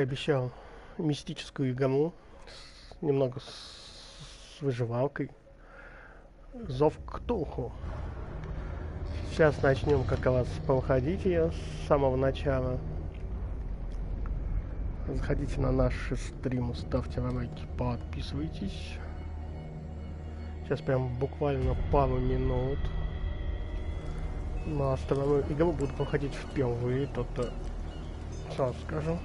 Обещал мистическую игру, немного с выживалкой. Зов Ктулху. Сейчас начнем как раз проходить ее с самого начала. Заходите на наши стримы, ставьте лайки, подписывайтесь. Сейчас прям буквально пару минут. На остальную игру буду проходить впервые, то-то сразу скажу.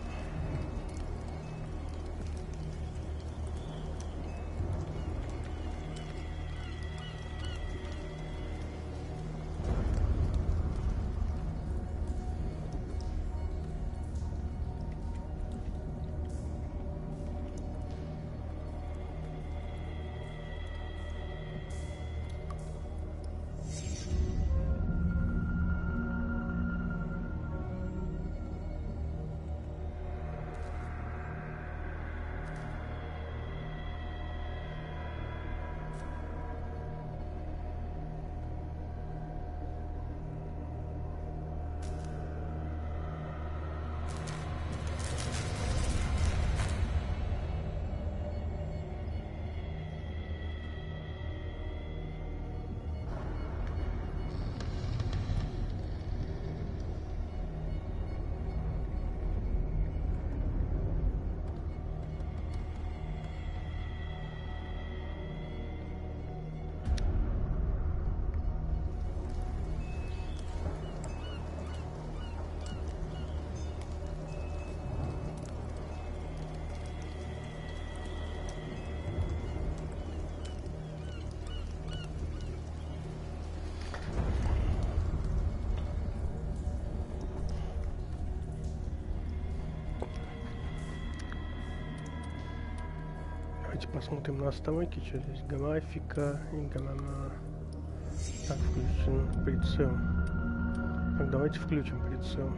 Давайте посмотрим настройки, что здесь графика, игра на... Так, включен прицел. Так, давайте включим прицел.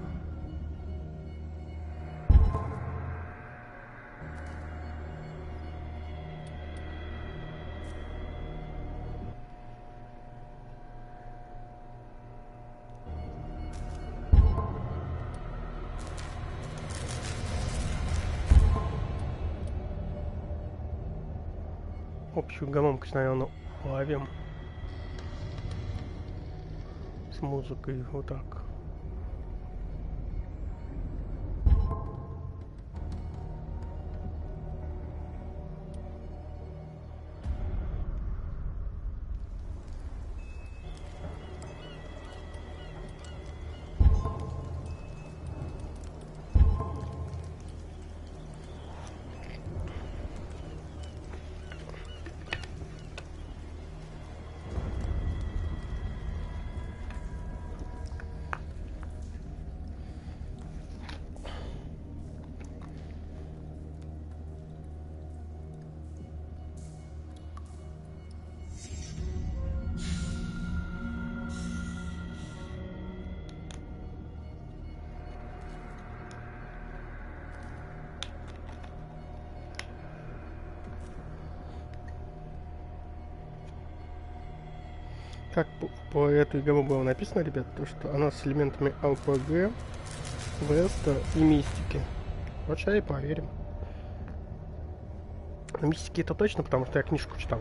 Общую громкость, наверное, ловим с музыкой вот так. Как по эту игру было написано, ребят, то что она с элементами РПГ, Веста и мистики. Вот сейчас и поверим. Мистики это точно, потому что я книжку читал.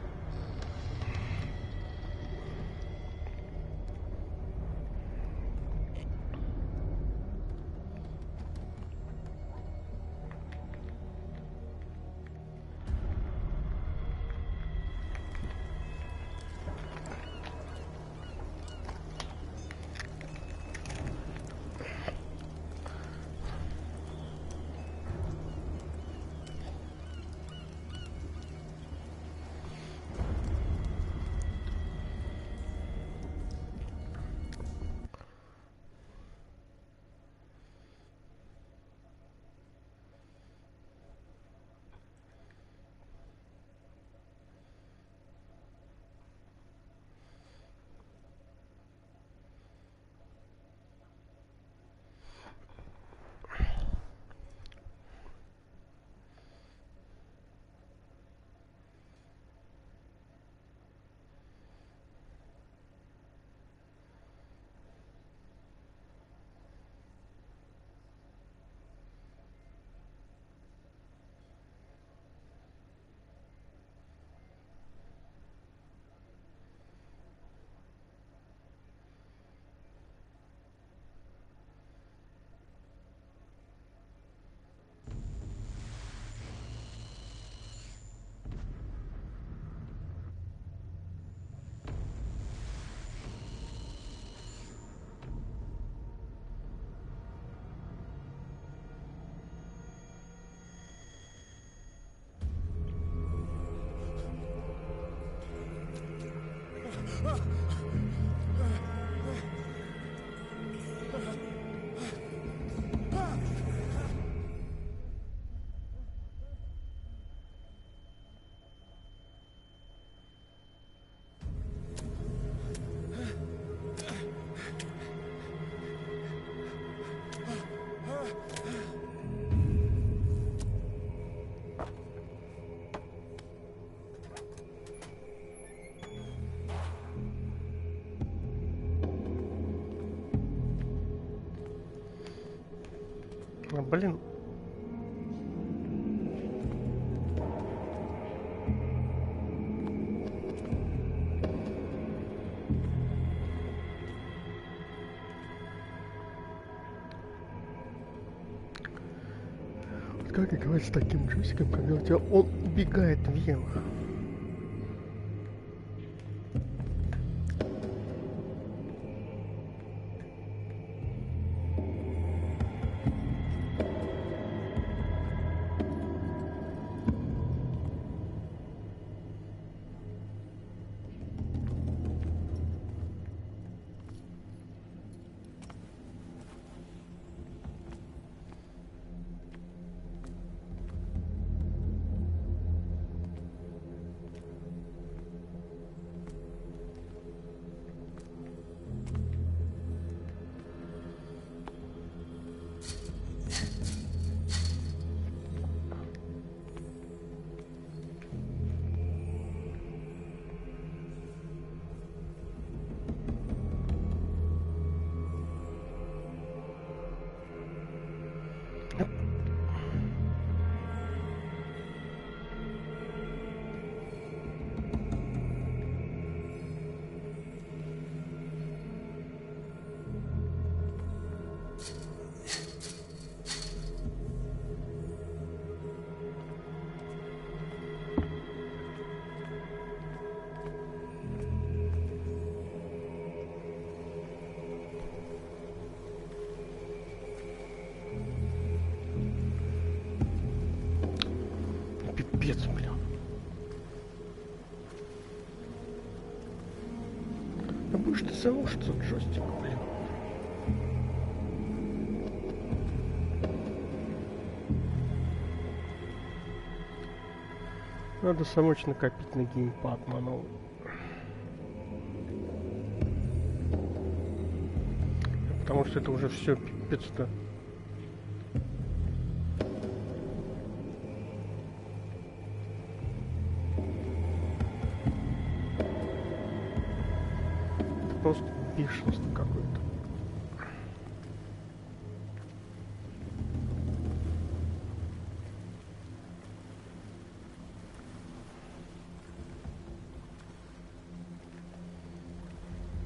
Блин. Вот как играть с таким джойстиком, когда у тебя он убегает вверх? Пипец, бля. Да будешь ты заушиться от джойстика, блин. Надо самочь накопить на геймпад на новый. Потому что это уже все пипец-то. Просто бешенство какое-то.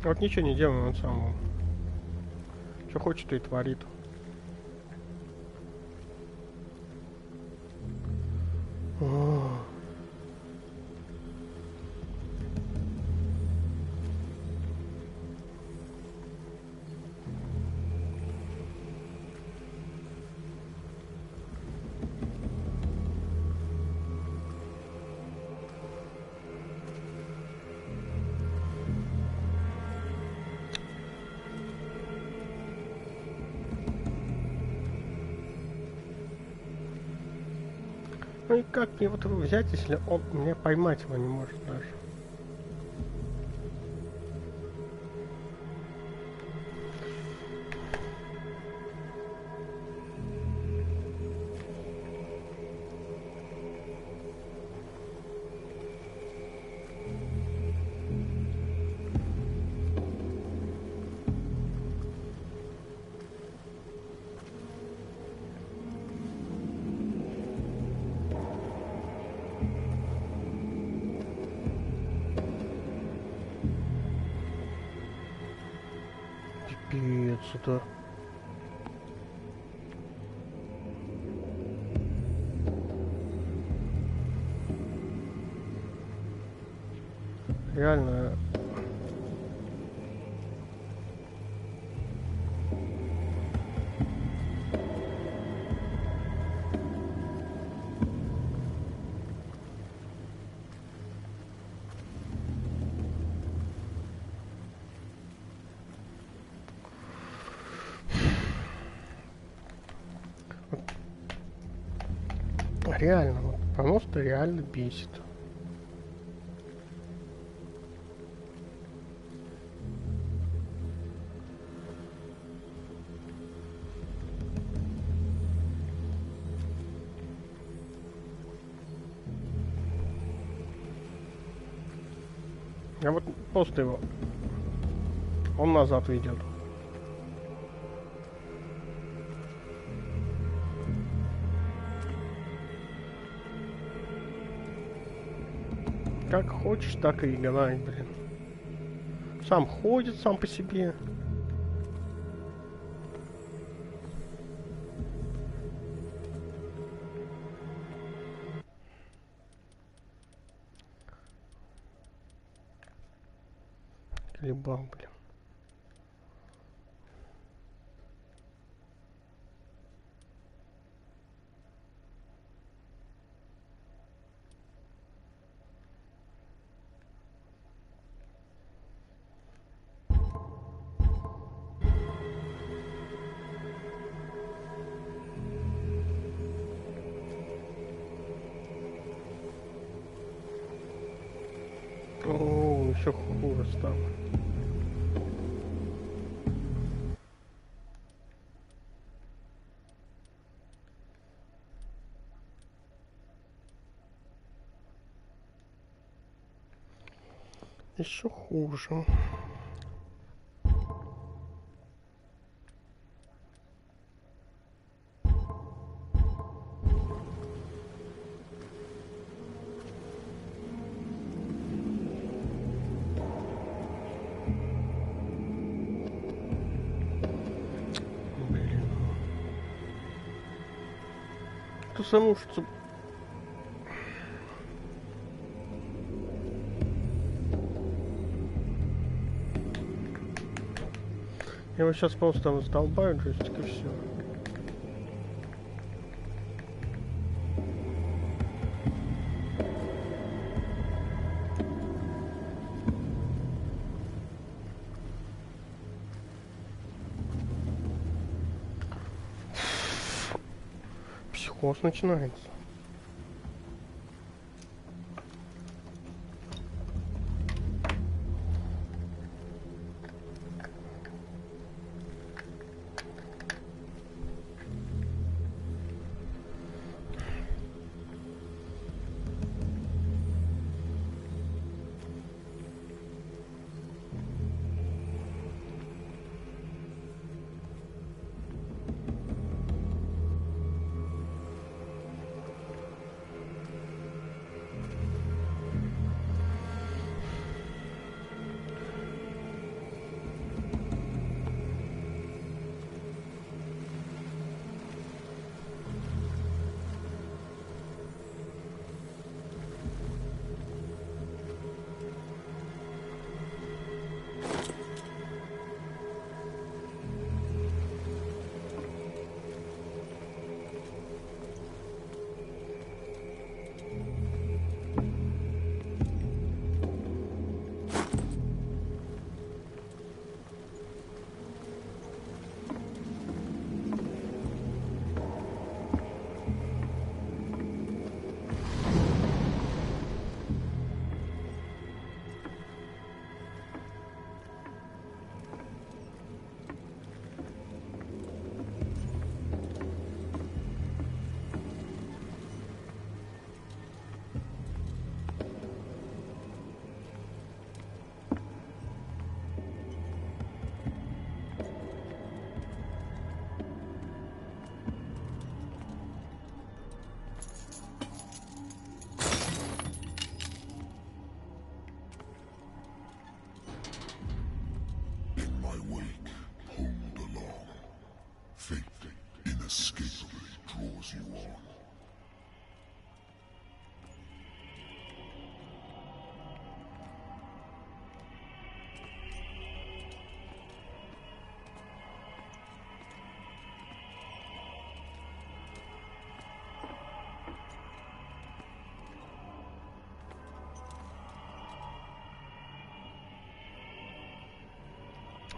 Вот ничего не делаем, он сам что хочет, то и творит. Ну и как мне вот его взять, если он меня поймать его не может даже? Пипец это. Реально. Реально, вот, просто реально бесит. А вот просто его. Он назад идет. Как хочешь, так и играй, блин. Сам ходит сам по себе. Колебал, блин. О, еще хуже стало. Еще хуже. Потому что я его сейчас просто там задолбаю джойстик и все. Психоз начинается.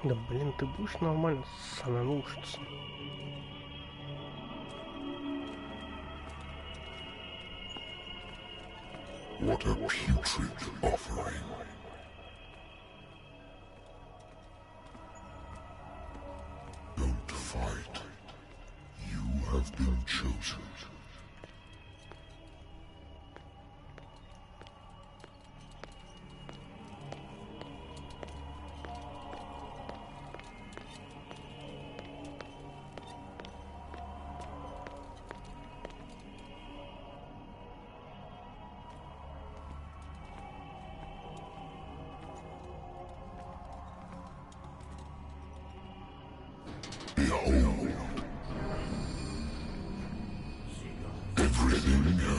Да блин, ты будешь нормально сананушиться. What a putrid offering. Don't fight. You have been chosen.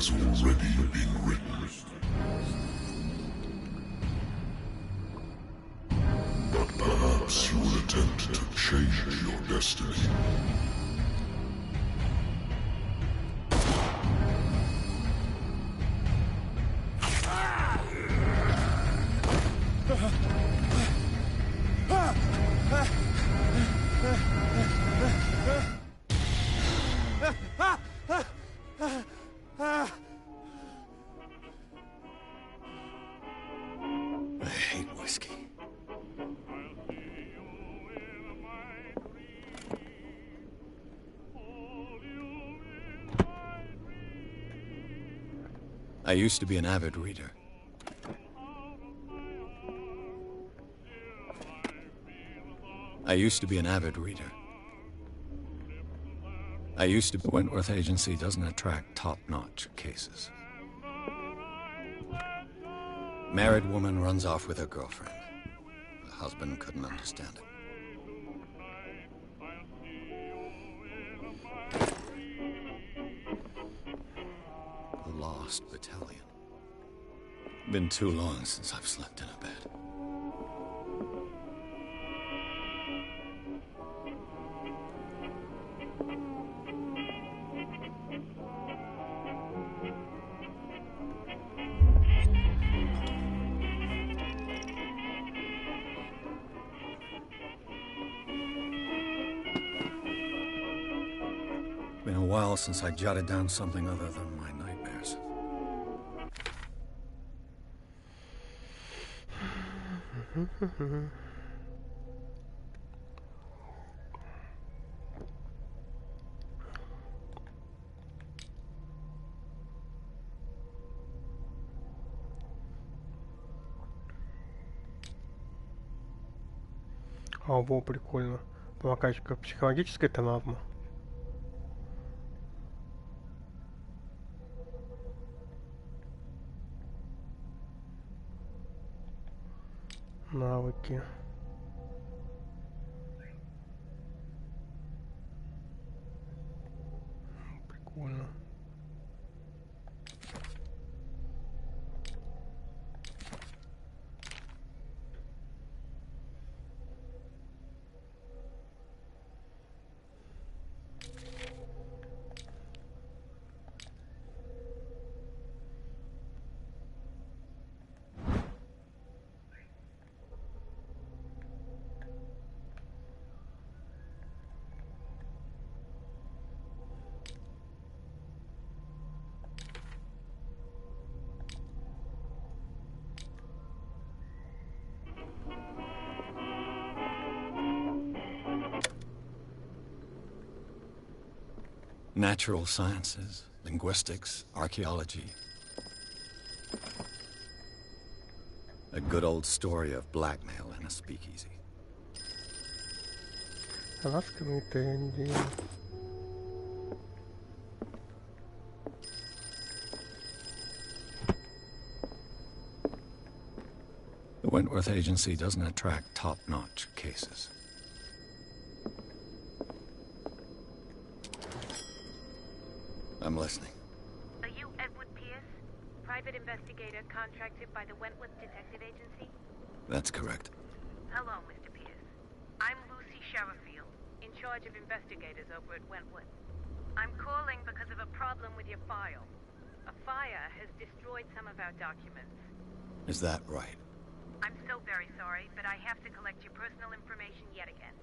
has already been written. But perhaps you will attempt to change your destiny. I hate whiskey. I used to be an avid reader. The Wentworth Agency doesn't attract top-notch cases. Married woman runs off with her girlfriend. The husband couldn't understand it. The Lost Battalion. Been too long since I've slept in a bed. Been a while since I jotted down something other than my nightmares. А, во, прикольно. Прокачка психологической травмы. Навыки. Прикольно. Natural sciences, linguistics, archaeology. A good old story of blackmail in a speakeasy. Раскрытое дело. The Wentworth Agency doesn't attract top-notch cases. I'm listening. Are you Edward Pierce, private investigator contracted by the Wentworth Detective Agency? That's correct. Hello, Mr. Pierce. I'm Lucy Sherifield, in charge of investigators over at Wentworth. I'm calling because of a problem with your file. A fire has destroyed some of our documents. Is that right? I'm so very sorry, but I have to collect your personal information yet again.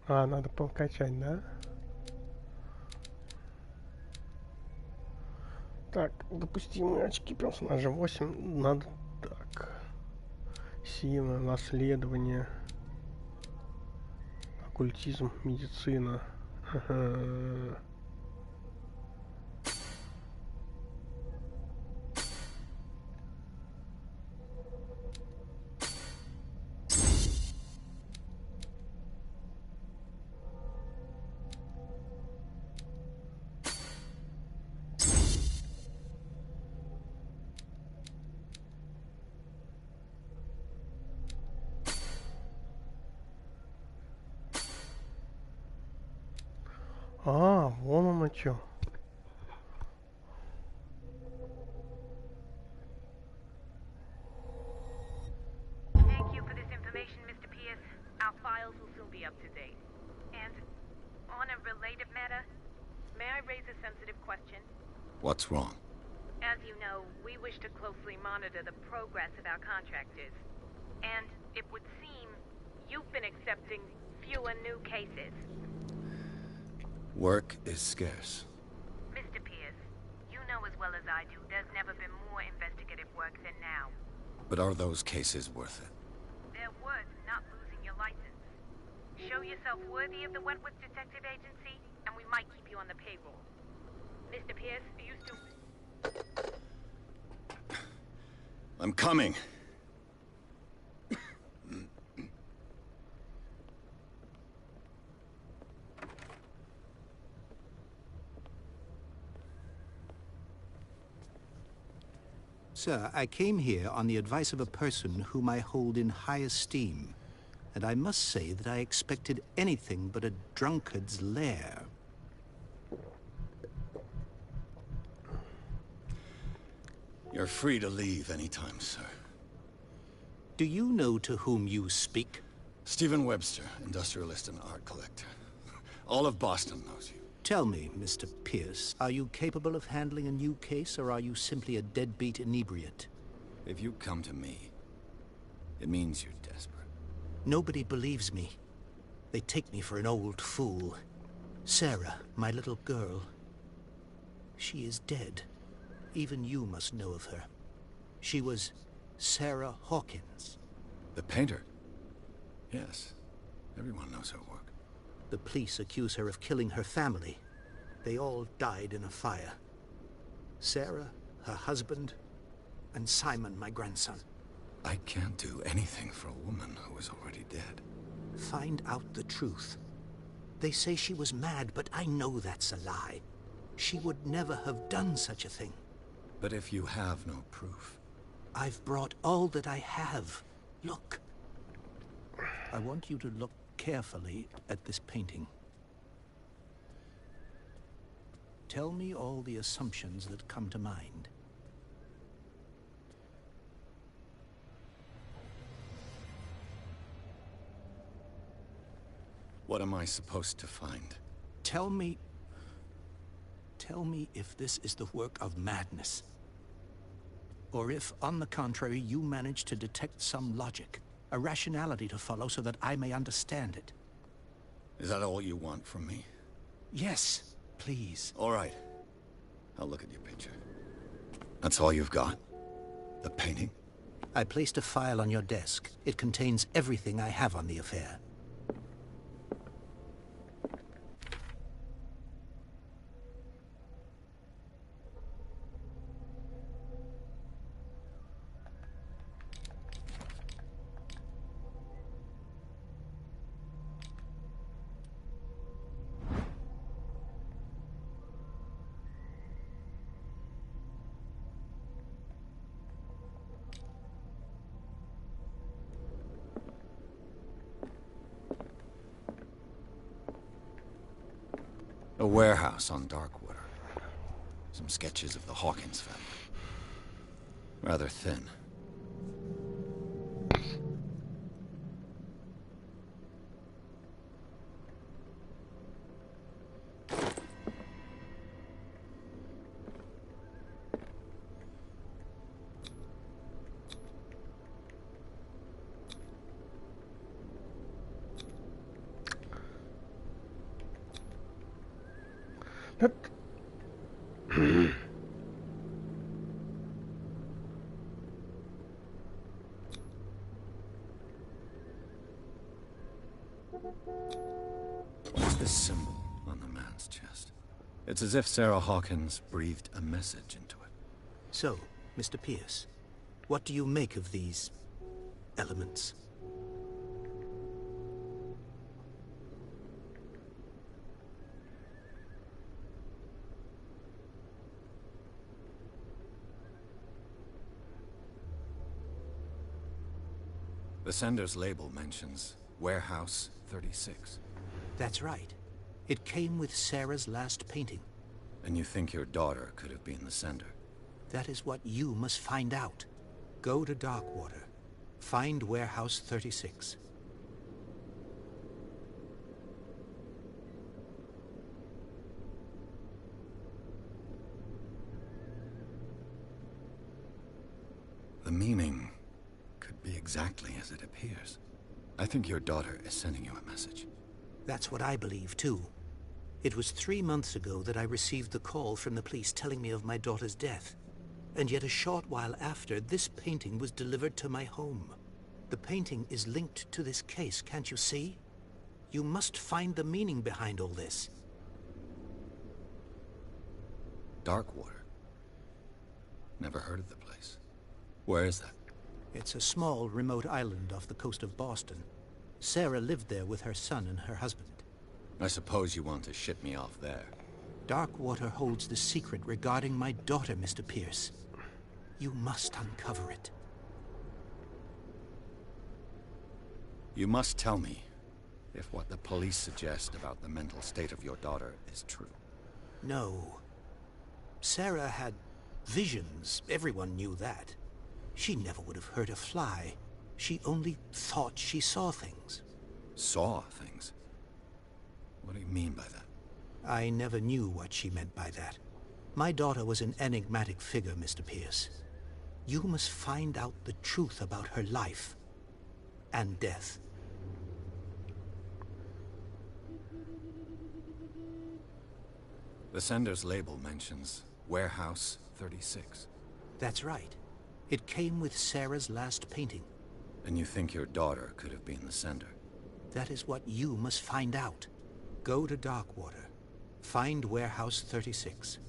А, надо прокачать, да? Так, допустимые очки персонажа 8. Надо так. Сила, наследование. Оккультизм, медицина. А, вон оно чё. Thank you for this information, Mr. Pierce. Our files will soon be up to date. And on a related matter, may I raise a sensitive question? What's wrong? As you know, we wish to closely monitor the progress of our contractors. And it would seem you've been accepting fewer new cases. Work is scarce. Mr. Pierce, you know as well as I do there's never been more investigative work than now. But are those cases worth it? They're worth not losing your license. Show yourself worthy of the Wentworth Detective Agency, and we might keep you on the payroll. Mr. Pierce, you still... I'm coming. Sir, I came here on the advice of a person whom I hold in high esteem, and I must say that I expected anything but a drunkard's lair. You're free to leave anytime, sir. Do you know to whom you speak? Stephen Webster, industrialist and art collector. All of Boston knows you. Tell me, Mr. Pierce, are you capable of handling a new case, or are you simply a deadbeat inebriate? If you come to me, it means you're desperate. Nobody believes me. They take me for an old fool. Sarah, my little girl, she is dead. Even you must know of her. She was Sarah Hawkins. The painter? Yes. Everyone knows her work. The police accuse her of killing her family. They all died in a fire. Sarah, her husband, and Simon, my grandson. I can't do anything for a woman who is already dead. Find out the truth. They say she was mad, but I know that's a lie. She would never have done such a thing. But if you have no proof... I've brought all that I have. Look. I want you to look carefully at this painting. Tell me all the assumptions that come to mind. What am I supposed to find? Tell me if this is the work of madness. Or if, on the contrary, you manage to detect some logic, a rationality to follow so that I may understand it. Is that all you want from me? Yes, please. All right. I'll look at your picture. That's all you've got? The painting? I placed a file on your desk. It contains everything I have on the affair. A warehouse on Darkwater. Some sketches of the Hawkins family. Rather thin. That... What's this symbol on the man's chest? It's as if Sarah Hawkins breathed a message into it. So, Mr. Pierce, what do you make of these elements? The sender's label mentions Warehouse 36. That's right. It came with Sarah's last painting. And you think your daughter could have been the sender? That is what you must find out. Go to Darkwater. Find Warehouse 36. The meaning could be exactly as it appears. I think your daughter is sending you a message. That's what I believe, too. It was 3 months ago that I received the call from the police telling me of my daughter's death. And yet a short while after, this painting was delivered to my home. The painting is linked to this case, can't you see? You must find the meaning behind all this. Darkwater. Never heard of the place. Where is that? It's a small, remote island off the coast of Boston. Sarah lived there with her son and her husband. I suppose you want to ship me off there. Darkwater holds the secret regarding my daughter, Mr. Pierce. You must uncover it. You must tell me if what the police suggest about the mental state of your daughter is true. No. Sarah had visions. Everyone knew that. She never would have hurt a fly. She only thought she saw things. Saw things? What do you mean by that? I never knew what she meant by that. My daughter was an enigmatic figure, Mr. Pierce. You must find out the truth about her life and death. The sender's label mentions Warehouse 36. That's right. It came with Sarah's last painting. And you think your daughter could have been the sender? That is what you must find out. Go to Darkwater. Find Warehouse 36.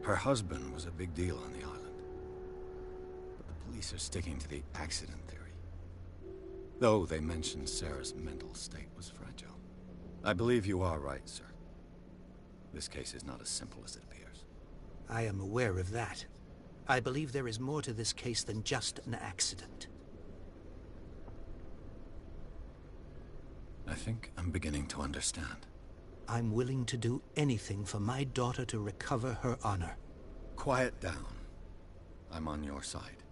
Her husband was a big deal on the island. But the police are sticking to the accident theory. Though they mentioned Sarah's mental state was fragile. I believe you are right, sir. This case is not as simple as it appears. I am aware of that. I believe there is more to this case than just an accident. I think I'm beginning to understand. I'm willing to do anything for my daughter to recover her honor. Quiet down. I'm on your side.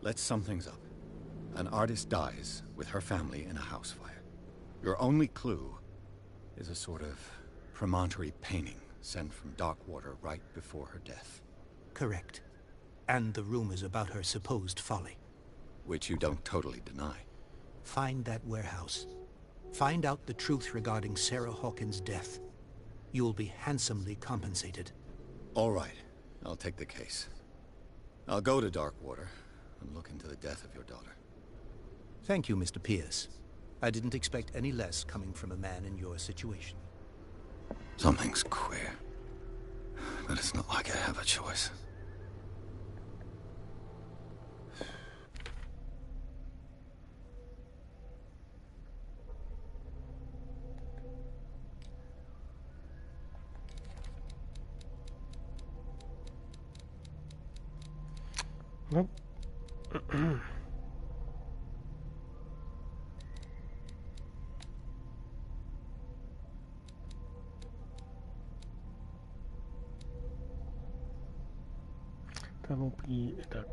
Let's sum things up. An artist dies with her family in a house fire. Your only clue is a sort of promontory painting sent from Darkwater right before her death. Correct. And the rumors about her supposed folly. Which you don't totally deny. Find that warehouse. Find out the truth regarding Sarah Hawkins' death. You'll be handsomely compensated. All right. I'll take the case. I'll go to Darkwater and look into the death of your daughter. Thank you, Mr. Pierce. I didn't expect any less coming from a man in your situation. Something's queer. But it's not like I have a choice. Nope. Кого при... Так.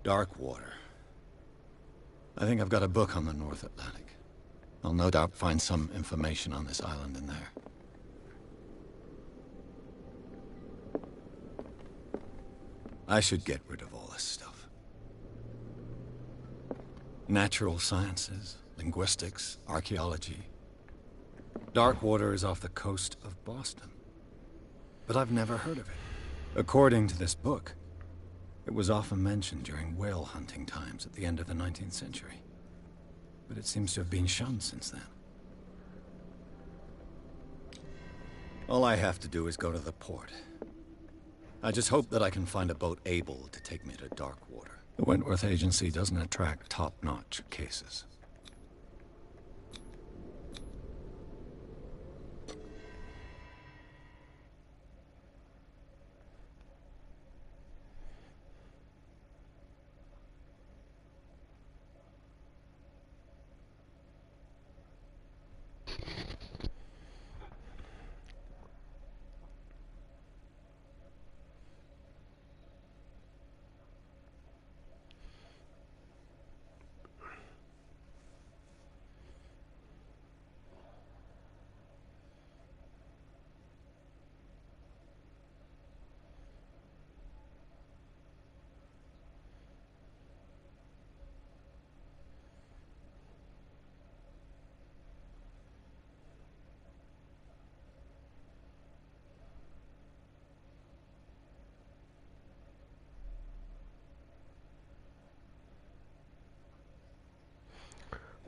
Darkwater. I think I've got a book on the North Atlantic. I'll no doubt find some information on this island in there. I should get rid of all this stuff. Natural sciences, linguistics, archaeology. Darkwater is off the coast of Boston. But I've never heard of it. According to this book, it was often mentioned during whale hunting times at the end of the 19th century. But it seems to have been shunned since then. All I have to do is go to the port. I just hope that I can find a boat able to take me to Darkwater. The Wentworth Agency doesn't attract top-notch cases.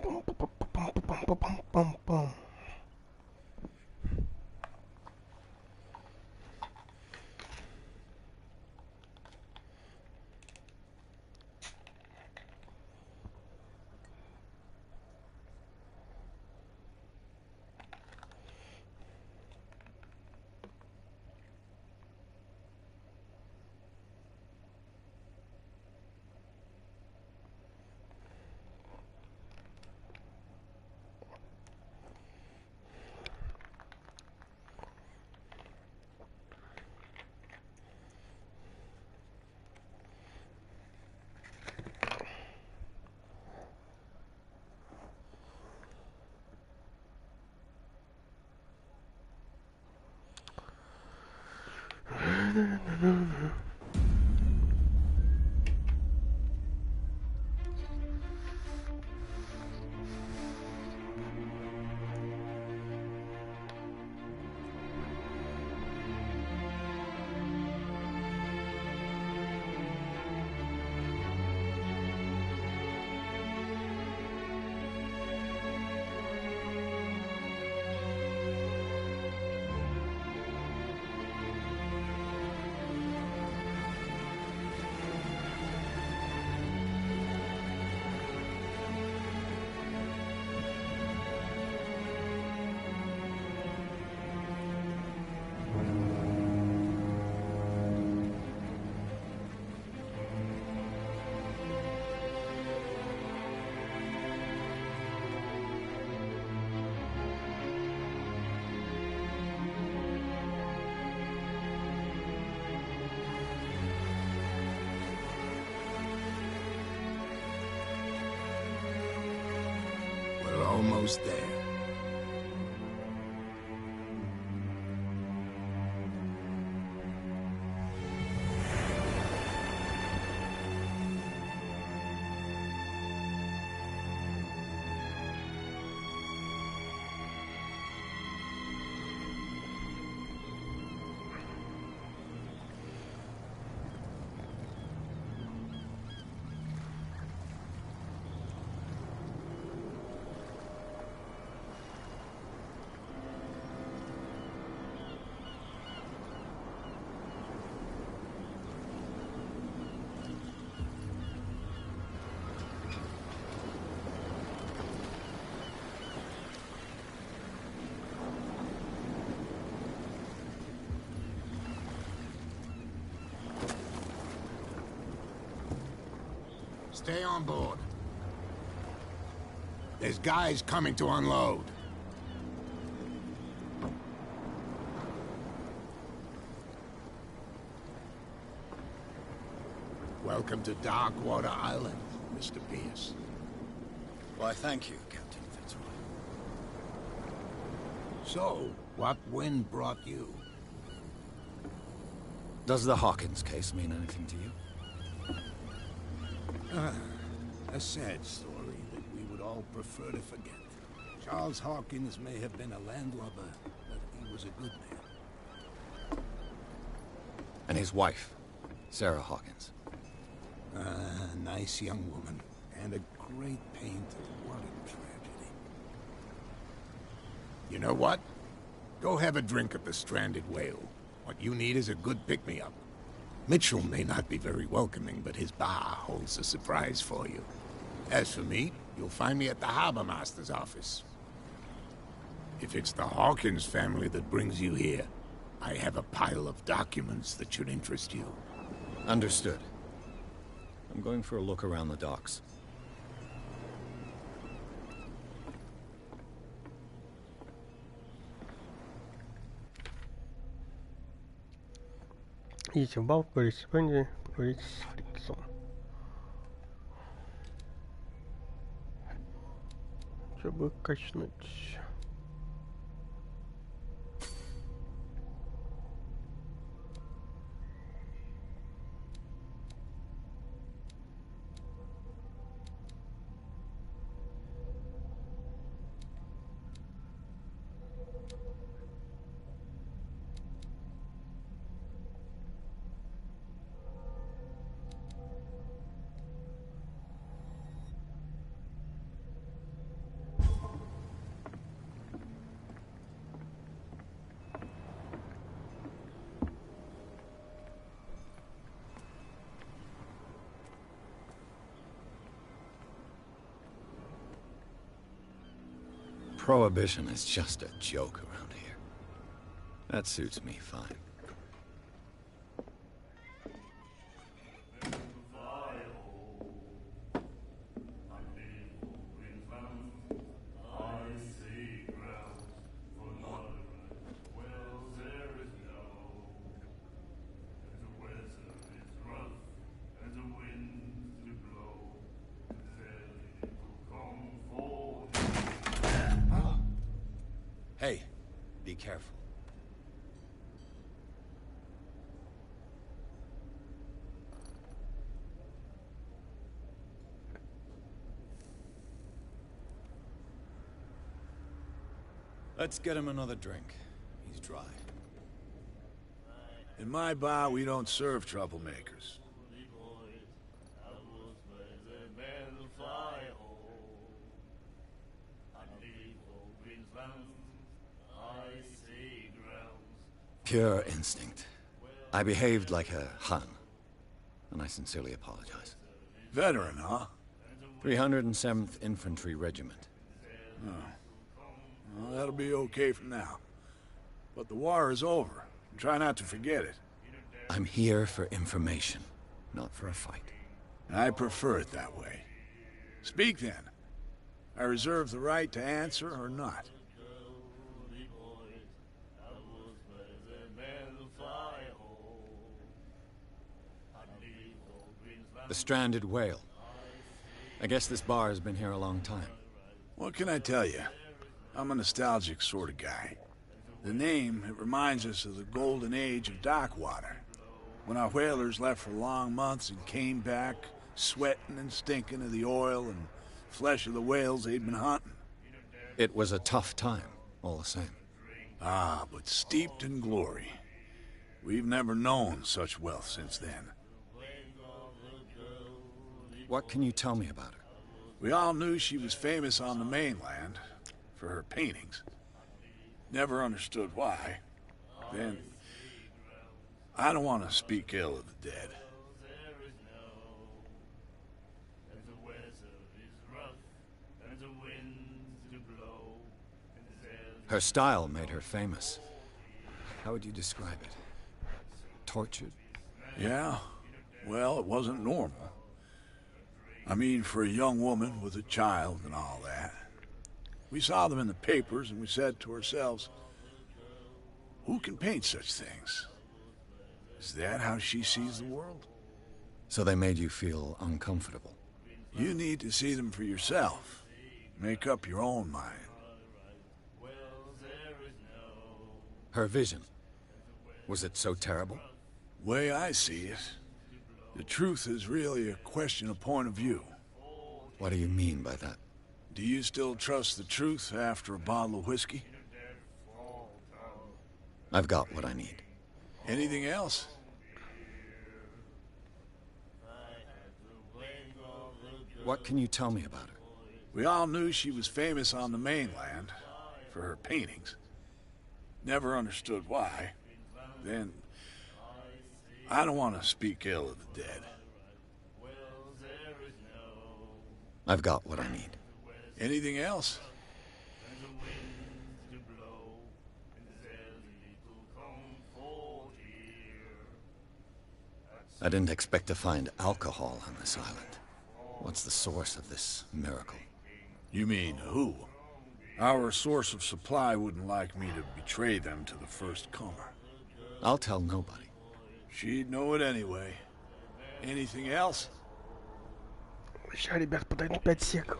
Пам-пам-пам-пам-пам-пам-пам. We're almost there. Stay on board. There's guys coming to unload. Welcome to Darkwater Island, Mr. Pierce. Why, thank you, Captain Fitzroy. So, what wind brought you? Does the Hawkins case mean anything to you? A sad story that we would all prefer to forget. Charles Hawkins may have been a landlubber, but he was a good man. And his wife, Sarah Hawkins. A nice young woman, and a great painter. What a tragedy. You know what? Go have a drink at the Stranded Whale. What you need is a good pick-me-up. Mitchell may not be very welcoming, but his bar holds a surprise for you. As for me, you'll find me at the Harbor Master's office. If it's the Hawkins family that brings you here, I have a pile of documents that should interest you. Understood. I'm going for a look around the docks. Идите в бал, говорите с Бенди, говорите с Фрицом. Чтобы качнуть. Prohibition is just a joke around here. That suits me fine. Hey, be careful. Let's get him another drink. He's dry. In my bar, we don't serve troublemakers. Pure instinct. I behaved like a Hun, and I sincerely apologize. Veteran, huh? 307th Infantry Regiment. Well, that'll be okay for now. But the war is over. Try not to forget it. I'm here for information, not for a fight. I prefer it that way. Speak then. I reserve the right to answer or not. The stranded whale. I guess this bar has been here a long time. What can I tell you? I'm a nostalgic sort of guy. The name, it reminds us of the golden age of dock water. When our whalers left for long months and came back, sweating and stinking of the oil and flesh of the whales they'd been hunting. It was a tough time, all the same. Ah, but steeped in glory. We've never known such wealth since then. What can you tell me about her? We all knew she was famous on the mainland for her paintings. Never understood why. Then, I don't want to speak ill of the dead. Her style made her famous. How would you describe it? Tortured? Yeah? Well, it wasn't normal. I mean, for a young woman with a child and all that. We saw them in the papers and we said to ourselves, who can paint such things? Is that how she sees the world? So they made you feel uncomfortable? You need to see them for yourself. Make up your own mind. Her vision. Was it so terrible? Way I see it, the truth is really a question of point of view. What do you mean by that? Do you still trust the truth after a bottle of whiskey? I've got what I need. Anything else? What can you tell me about her? We all knew she was famous on the mainland for her paintings. Never understood why. Then, I don't want to speak ill of the dead. I've got what I need. Anything else? I didn't expect to find alcohol on this island. What's the source of this miracle? You mean who? Our source of supply wouldn't like me to betray them to the first comer. I'll tell nobody. She'd know it anyway. Anything else? Сейчас, ребят, подойду 5 сек.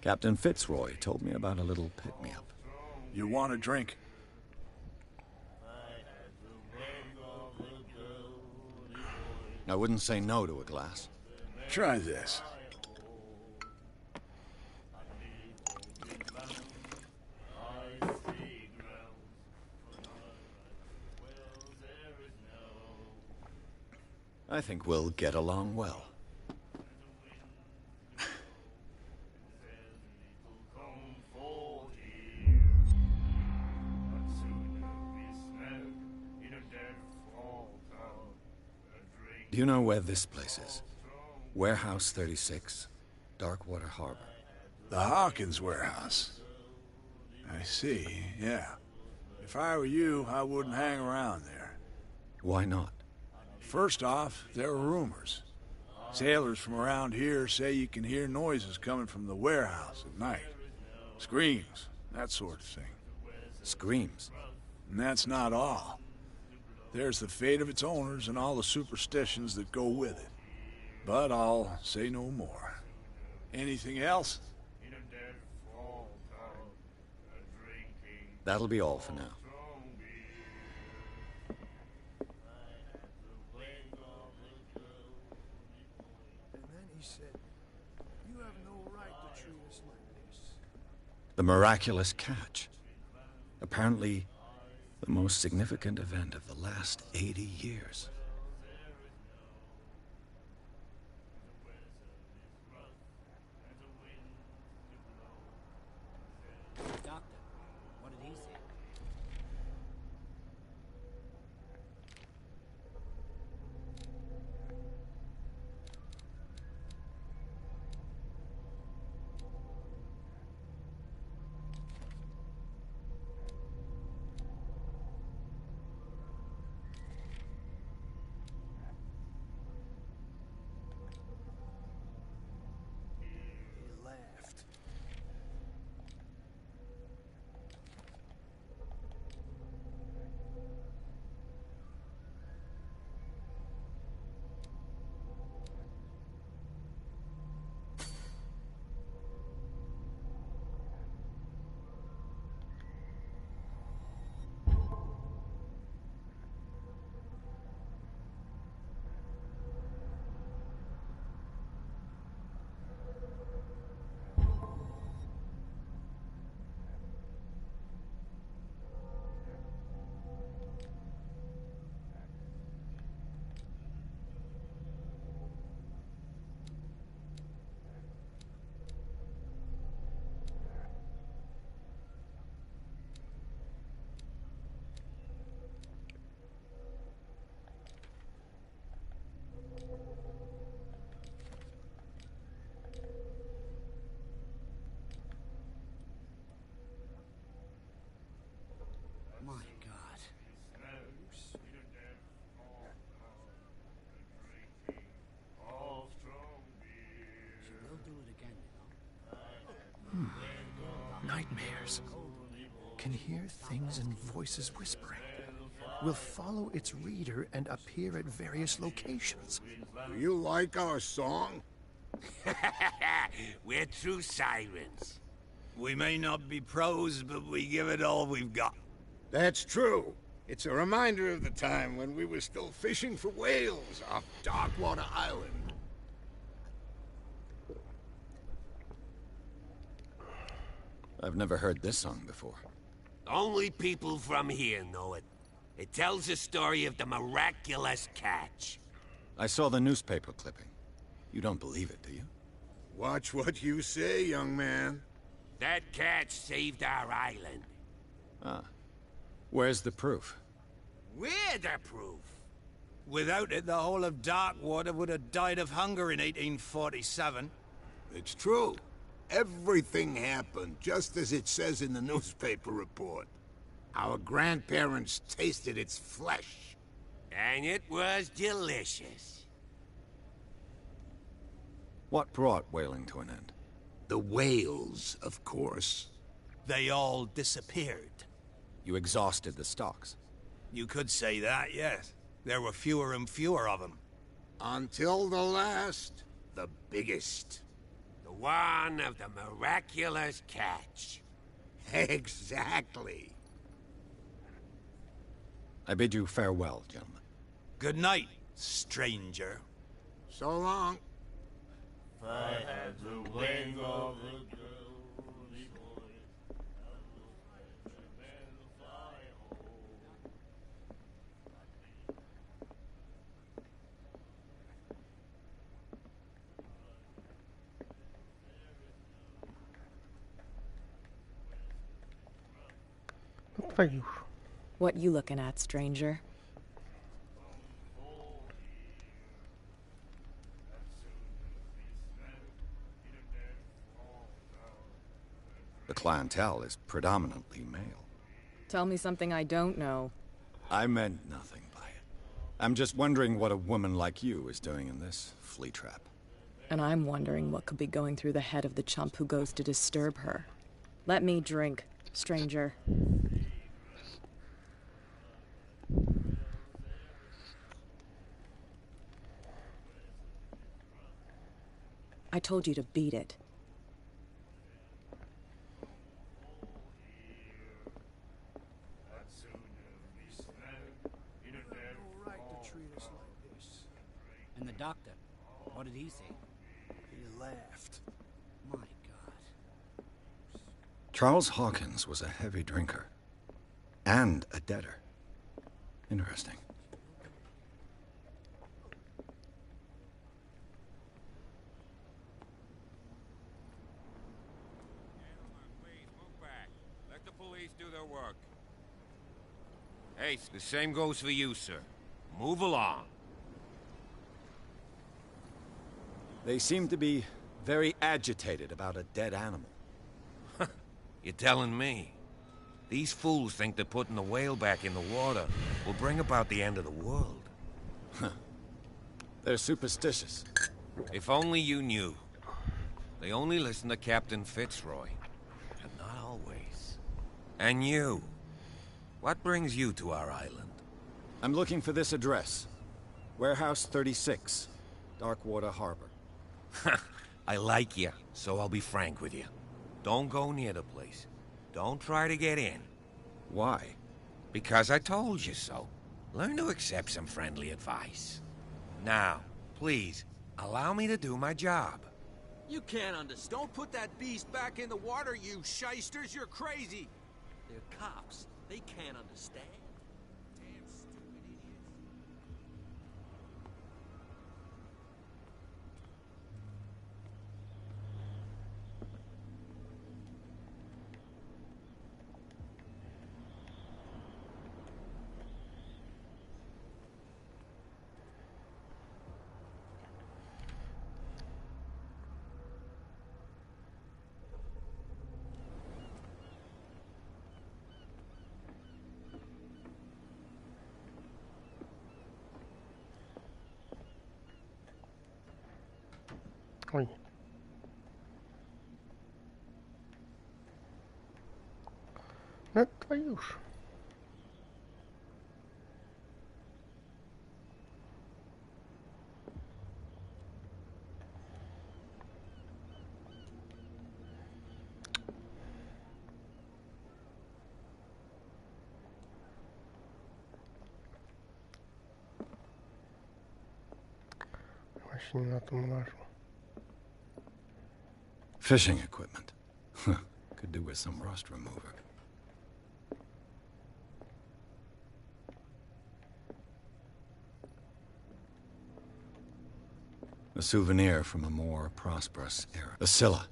Captain Fitzroy told me about a little pick-me-up. You want a drink? I wouldn't say no to a glass. Try this. I think we'll get along well. Do you know where this place is? Warehouse 36, Darkwater Harbor. The Hawkins warehouse. I see, yeah. If I were you, I wouldn't hang around there. Why not? First off, there are rumors. Sailors from around here say you can hear noises coming from the warehouse at night. Screams, that sort of thing. Screams? And that's not all. There's the fate of its owners and all the superstitions that go with it. But I'll say no more. Anything else? That'll be all for now. And then he said, "You have no right to treat us like this." The miraculous catch. Apparently, the most significant event of the last 80 years. Doctor, what did he say? Nightmares. Can hear things and voices whispering. Will follow its reader and appear at various locations. Do you like our song? We're true sirens. We may not be pros, but we give it all we've got. That's true. It's a reminder of the time when we were still fishing for whales off Darkwater Island. I've never heard this song before. Only people from here know it. It tells the story of the miraculous catch. I saw the newspaper clipping. You don't believe it, do you? Watch what you say, young man. That catch saved our island. Ah. Where's the proof? We're the proof. Without it, the whole of Darkwater would have died of hunger in 1847. It's true. Everything happened just as it says in the newspaper report. Our grandparents tasted its flesh. And it was delicious. What brought whaling to an end? The whales, of course. They all disappeared. You exhausted the stocks. You could say that, yes. There were fewer and fewer of them. Until the last, the biggest. The one of the miraculous catch. Exactly. I bid you farewell, gentlemen. Good night, stranger. So long. If I had the wing of a girl, Твою ж. What you looking at, stranger? The clientele is predominantly male. Tell me something I don't know. I meant nothing by it. I'm just wondering what a woman like you is doing in this flea trap. And I'm wondering what could be going through the head of the chump who goes to disturb her. Let me drink, stranger. I told you to beat it. No right to treat us like this. And the doctor, what did he say? He laughed. My God. Charles Hawkins was a heavy drinker. And a debtor. Interesting. Do their work. Hey, the same goes for you, sir. Move along. They seem to be very agitated about a dead animal. You're telling me? These fools think that putting the whale back in the water will bring about the end of the world. They're superstitious. If only you knew. They only listen to Captain Fitzroy. And not always. And you. What brings you to our island? I'm looking for this address. Warehouse 36, Darkwater Harbor. I like you, so I'll be frank with you. Don't go near the place. Don't try to get in. Why? Because I told you so. Learn to accept some friendly advice. Now, please, allow me to do my job. You can't understand. Don't put that beast back in the water, you shysters. You're crazy. They're cops. They can't understand. Damn stupid idiots. Ой. Ну, твою ж. Вообще не на том ложу. Fishing equipment. Could do with some rust remover. A souvenir from a more prosperous era. A Scylla.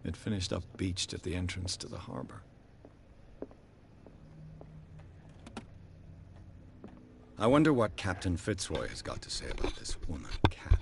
It finished up beached at the entrance to the harbor. I wonder what Captain Fitzroy has got to say about this woman cat.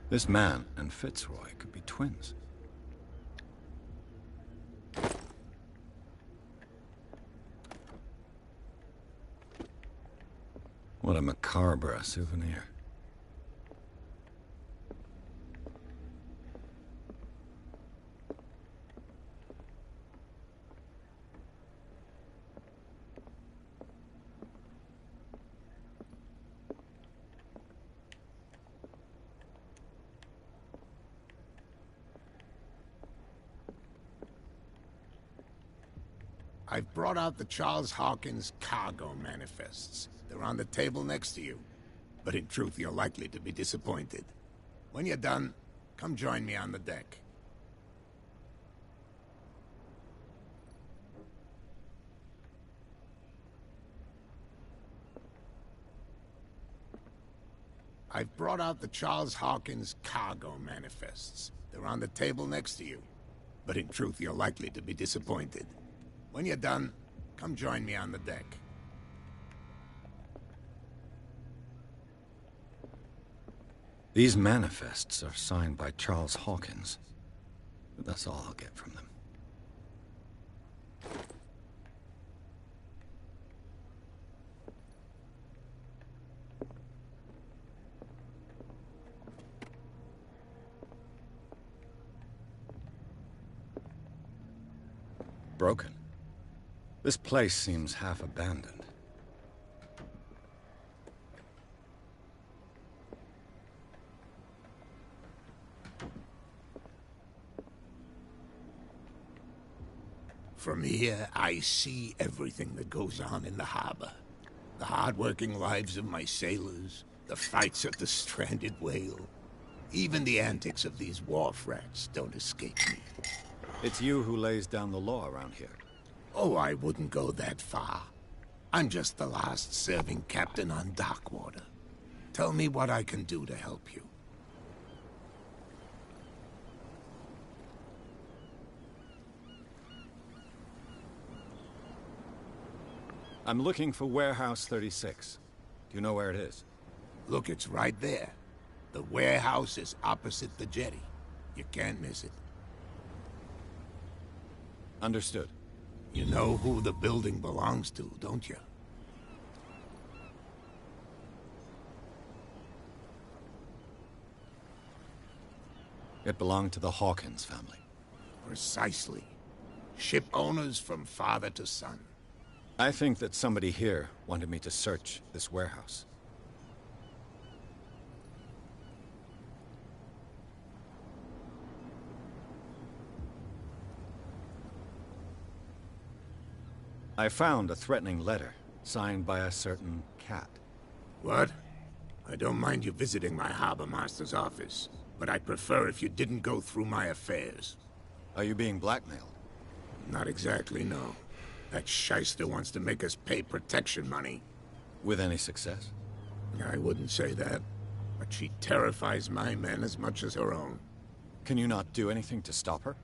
This man and Fitzroy could be twins. What a macabre souvenir. I've brought out the Charles Hawkins cargo manifests. They're on the table next to you. But in truth, you're likely to be disappointed. When you're done, come join me on the deck. I've brought out the Charles Hawkins cargo manifests. They're on the table next to you. But in truth, you're likely to be disappointed. When you're done, come join me on the deck. These manifests are signed by Charles Hawkins. But that's all I'll get from them. Broken. This place seems half abandoned. From here, I see everything that goes on in the harbor. The hard-working lives of my sailors, the fights of the stranded whale. Even the antics of these wharf rats don't escape me. It's you who lays down the law around here. Oh, I wouldn't go that far. I'm just the last serving captain on Darkwater. Tell me what I can do to help you. I'm looking for Warehouse 36. Do you know where it is? Look, it's right there. The warehouse is opposite the jetty. You can't miss it. Understood. You know who the building belongs to, don't you? It belonged to the Hawkins family. Precisely. Ship owners from father to son. I think that somebody here wanted me to search this warehouse. I found a threatening letter, signed by a certain cat. What? I don't mind you visiting my harbor master's office, but I'd prefer if you didn't go through my affairs. Are you being blackmailed? Not exactly, no. That shyster wants to make us pay protection money. With any success? I wouldn't say that, but she terrifies my men as much as her own. Can you not do anything to stop her?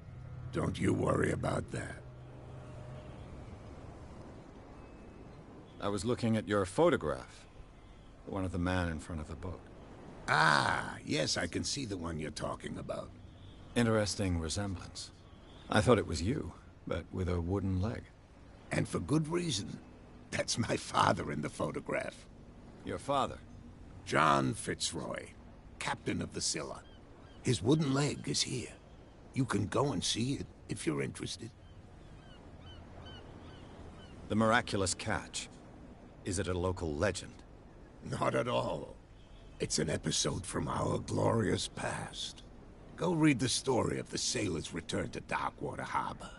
Don't you worry about that. I was looking at your photograph. The one of the man in front of the boat. Ah, yes, I can see the one you're talking about. Interesting resemblance. I thought it was you, but with a wooden leg. And for good reason. That's my father in the photograph. Your father? John Fitzroy, captain of the Scylla. His wooden leg is here. You can go and see it, if you're interested. The miraculous catch. Is it a local legend? Not at all. It's an episode from our glorious past. Go read the story of the sailor's return to Darkwater Harbor.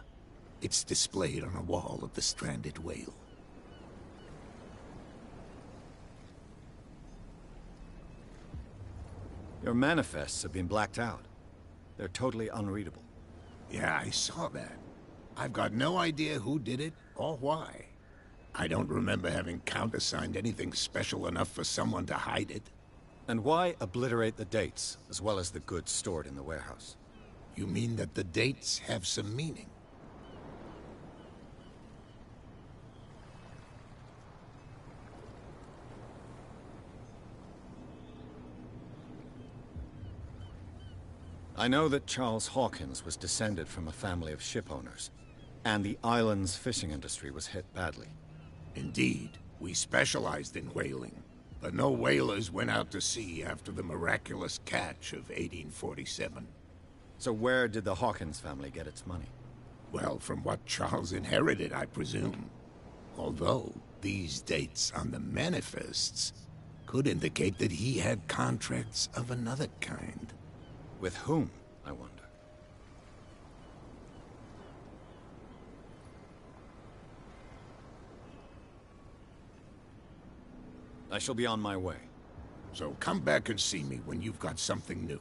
It's displayed on a wall of the stranded whale. Your manifests have been blacked out. They're totally unreadable. Yeah, I saw that. I've got no idea who did it or why. I don't remember having countersigned anything special enough for someone to hide it. And why obliterate the dates, as well as the goods stored in the warehouse? You mean that the dates have some meaning? I know that Charles Hawkins was descended from a family of ship owners, and the island's fishing industry was hit badly. Indeed, we specialized in whaling, but no whalers went out to sea after the miraculous catch of 1847. So where did the Hawkins family get its money? Well, from what Charles inherited, I presume. Although, these dates on the manifests could indicate that he had contracts of another kind. With whom, I wonder? I shall be on my way. So come back and see me when you've got something new.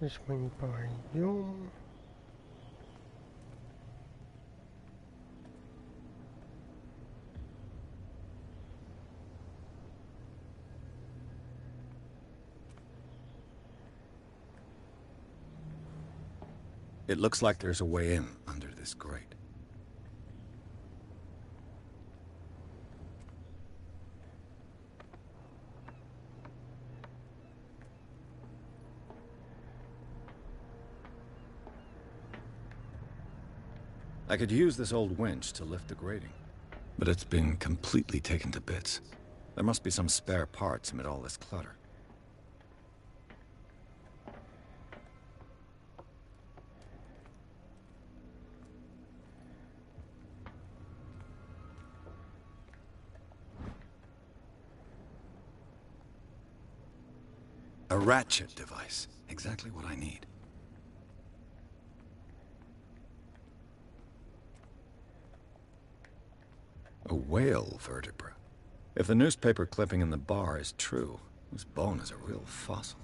Здесь мы не пойдем. It looks like there's a way in under this grate. I could use this old winch to lift the grating, but it's been completely taken to bits. There must be some spare parts amid all this clutter. A ratchet device. Exactly what I need. A whale vertebra. If the newspaper clipping in the bar is true, this bone is a real fossil.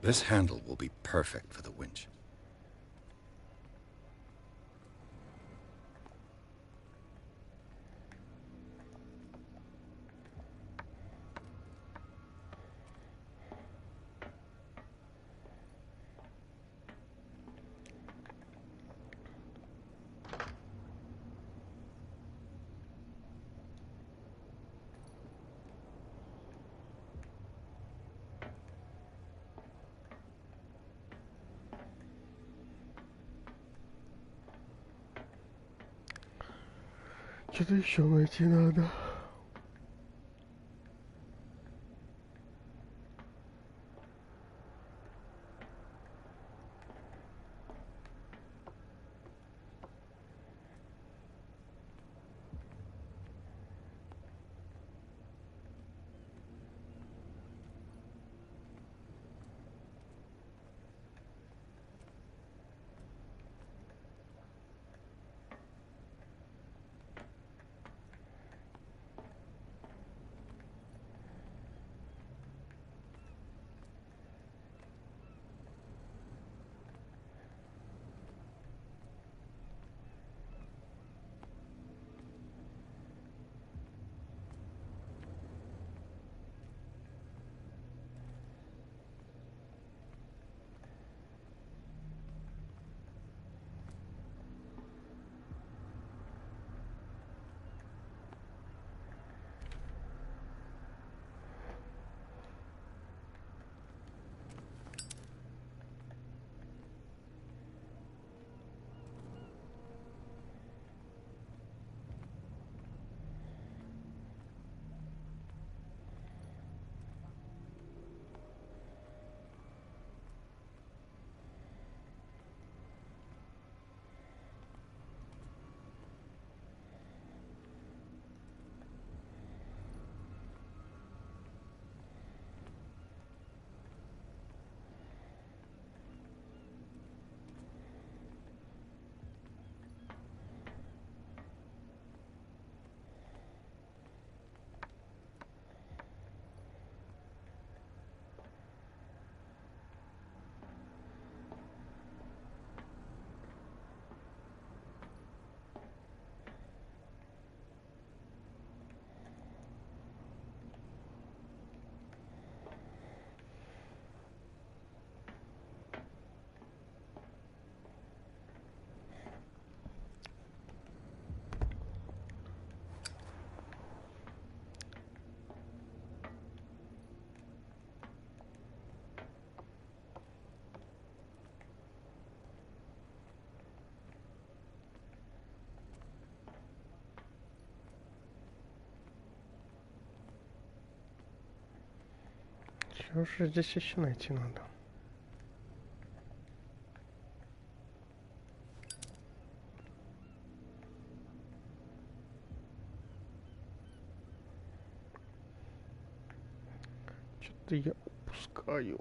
This handle will be perfect for the winch. Что-то еще найти надо. Чего же здесь еще найти надо? что я упускаю?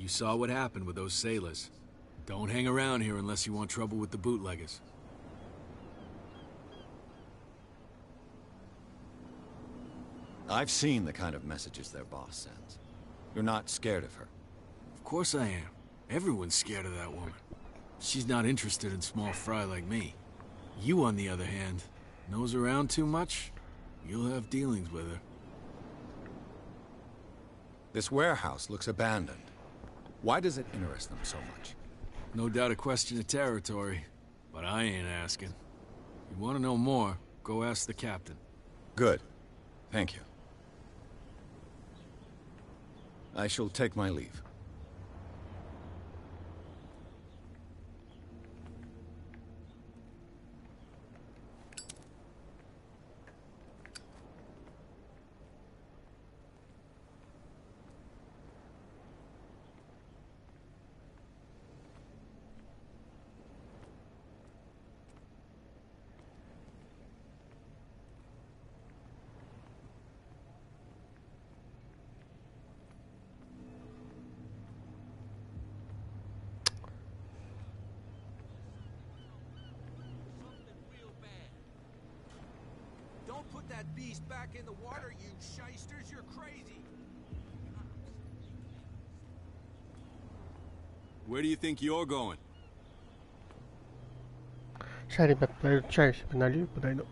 You saw what happened with those sailors. Don't hang around here unless you want trouble with the bootleggers. I've seen the kind of messages their boss sends. You're not scared of her. Of course I am. Everyone's scared of that woman. She's not interested in small fry like me. You, on the other hand, nose around too much, you'll have dealings with her. This warehouse looks abandoned. Why does it interest them so much? No doubt a question of territory, but I ain't asking. You want to know more, go ask the captain. Good. Thank you. I shall take my leave. Don't put that beast back in the water, you shysters. You're crazy. Where do you think you're going? Сейчас, ребят, чай себе налью и подойду.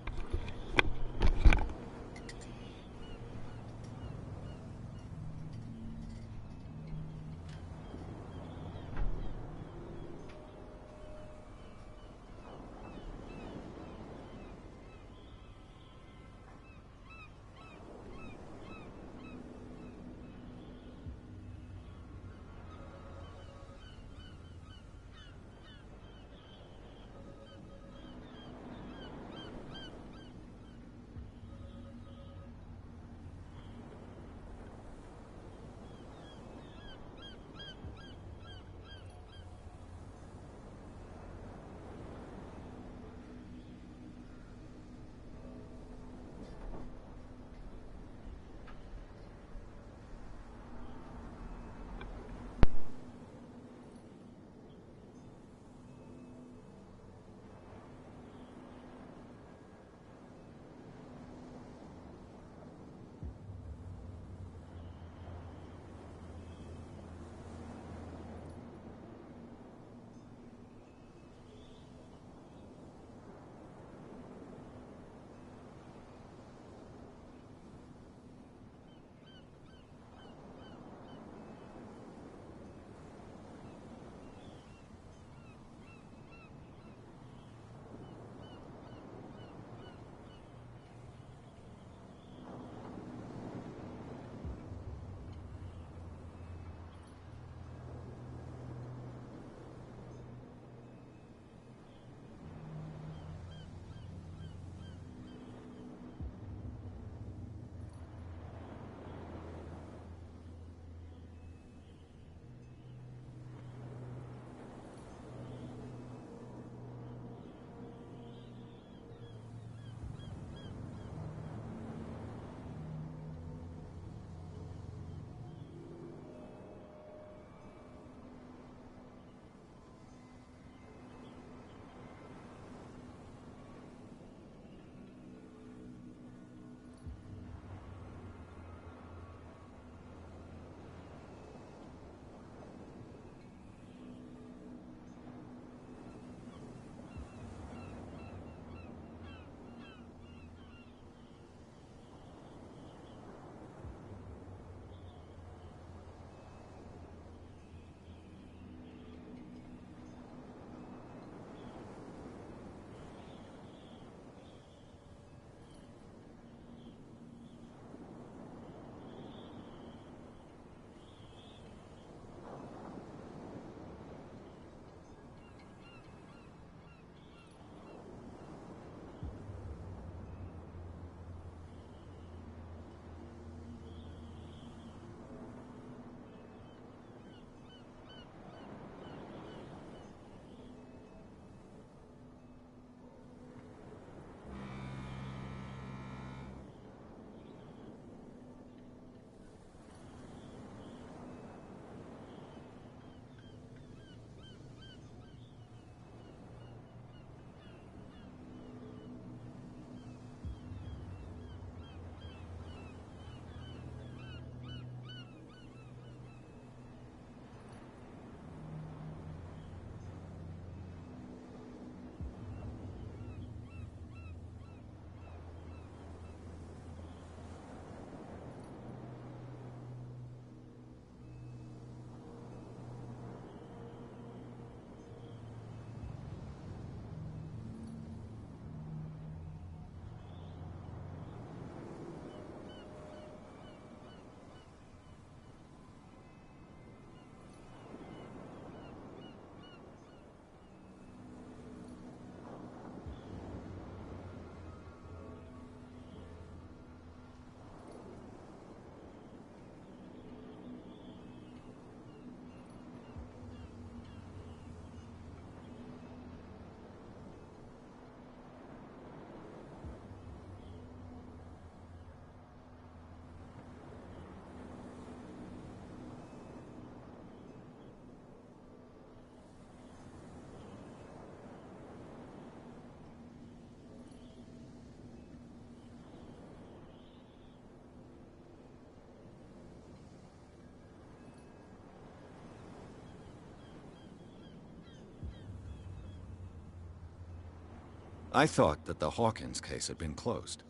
I thought that the Hawkins case had been closed.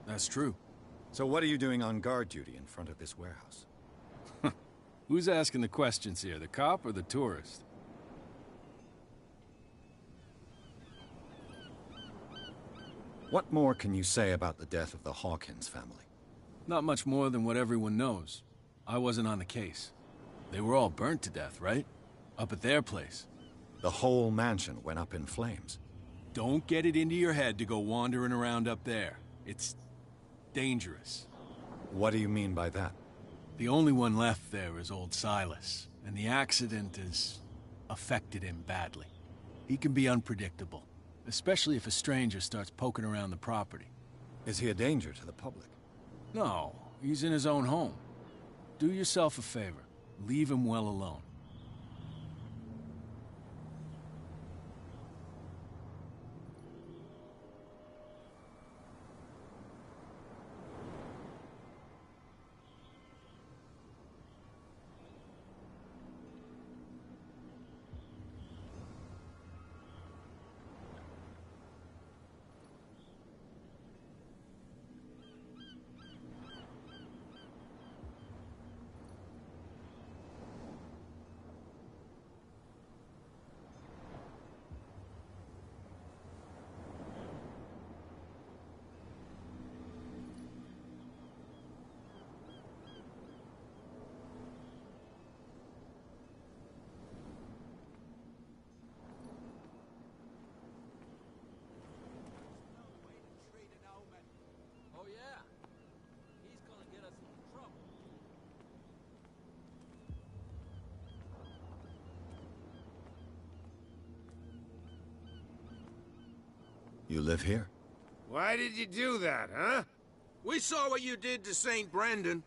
That's true. So what are you doing on guard duty in front of this warehouse? Who's asking the questions here, the cop or the tourist? What more can you say about the death of the Hawkins family? Not much more than what everyone knows. I wasn't on the case. They were all burnt to death, right? Up at their place. The whole mansion went up in flames. Don't get it into your head to go wandering around up there. It's dangerous. What do you mean by that? The only one left there is old Silas, and the accident has affected him badly. He can be unpredictable, especially if a stranger starts poking around the property. Is he a danger to the public? No, he's in his own home. Do yourself a favor. Leave him well alone. You live here? Why did you do that, huh? We saw what you did to St. Brendan.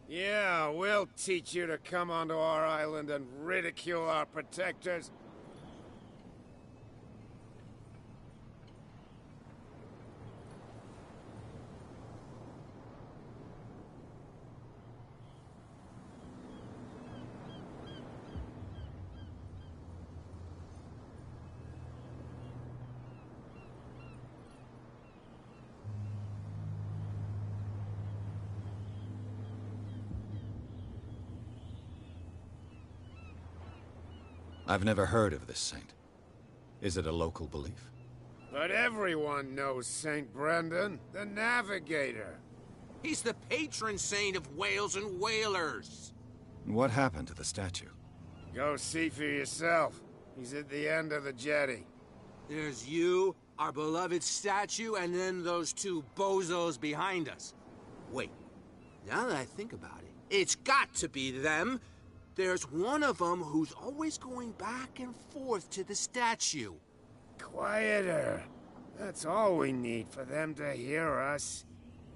Yeah, we'll teach you to come onto our island and ridicule our protectors. I've never heard of this saint. Is it a local belief? But everyone knows St. Brendan, the Navigator. He's the patron saint of whales and whalers. What happened to the statue? Go see for yourself. He's at the end of the jetty. There's you, our beloved statue, and then those two bozos behind us. Wait, now that I think about it, it's got to be them. There's one of them who's always going back and forth to the statue. Quieter. That's all we need for them to hear us.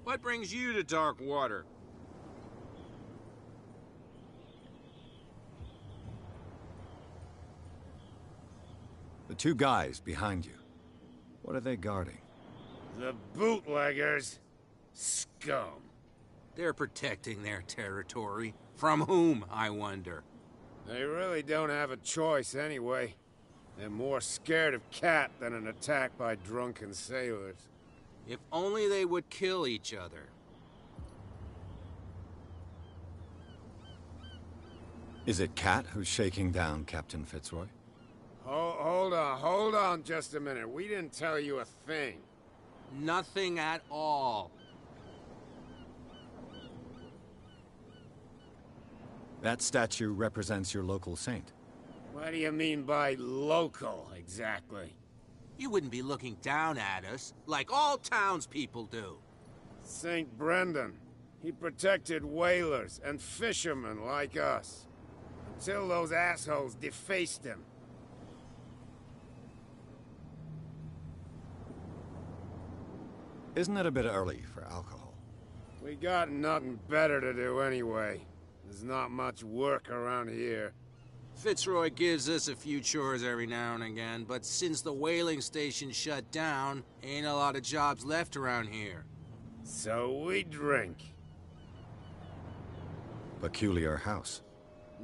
What brings you to dark water? The two guys behind you. What are they guarding? The bootleggers. Scum. They're protecting their territory. From whom, I wonder? They really don't have a choice anyway. They're more scared of Cat than an attack by drunken sailors. If only they would kill each other. Is it Cat who's shaking down Captain Fitzroy? Hold on just a minute. We didn't tell you a thing. Nothing at all. That statue represents your local saint. What do you mean by local, exactly? You wouldn't be looking down at us, like all townspeople do. St. Brendan. He protected whalers and fishermen like us. Until those assholes defaced him. Isn't it a bit early for alcohol? We got nothing better to do anyway. There's not much work around here. Fitzroy gives us a few chores every now and again, but since the whaling station shut down, ain't a lot of jobs left around here. So we drink. Peculiar house.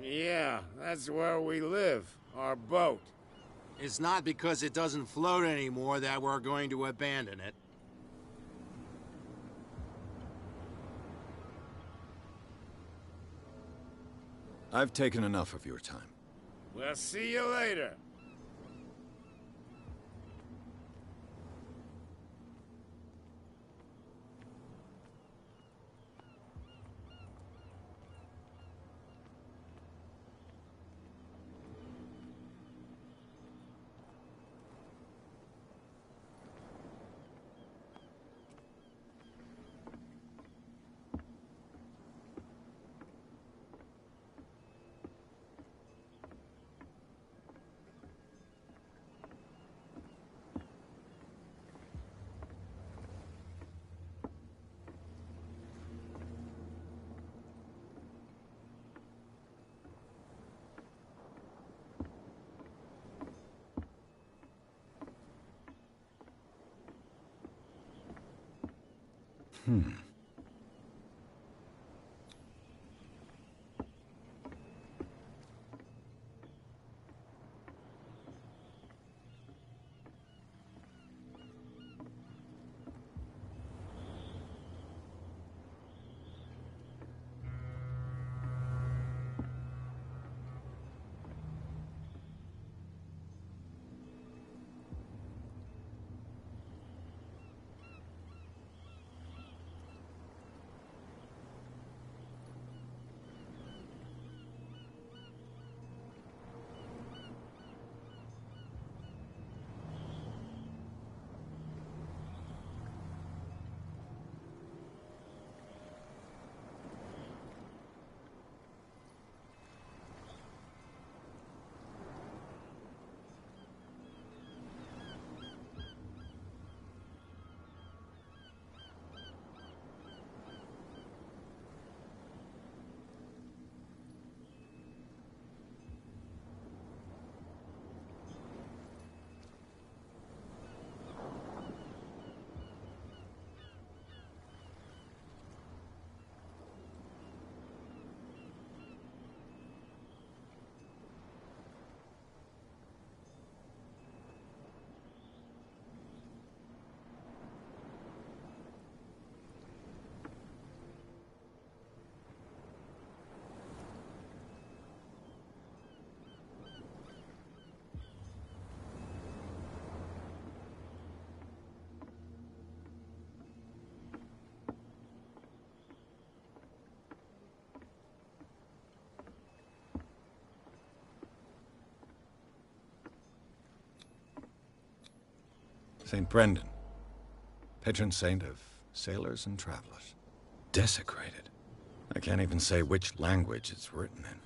Yeah, that's where we live. Our boat. It's not because it doesn't float anymore that we're going to abandon it. I've taken enough of your time. We'll see you later. St. Brendan, patron saint of sailors and travelers. Desecrated. I can't even say which language it's written in.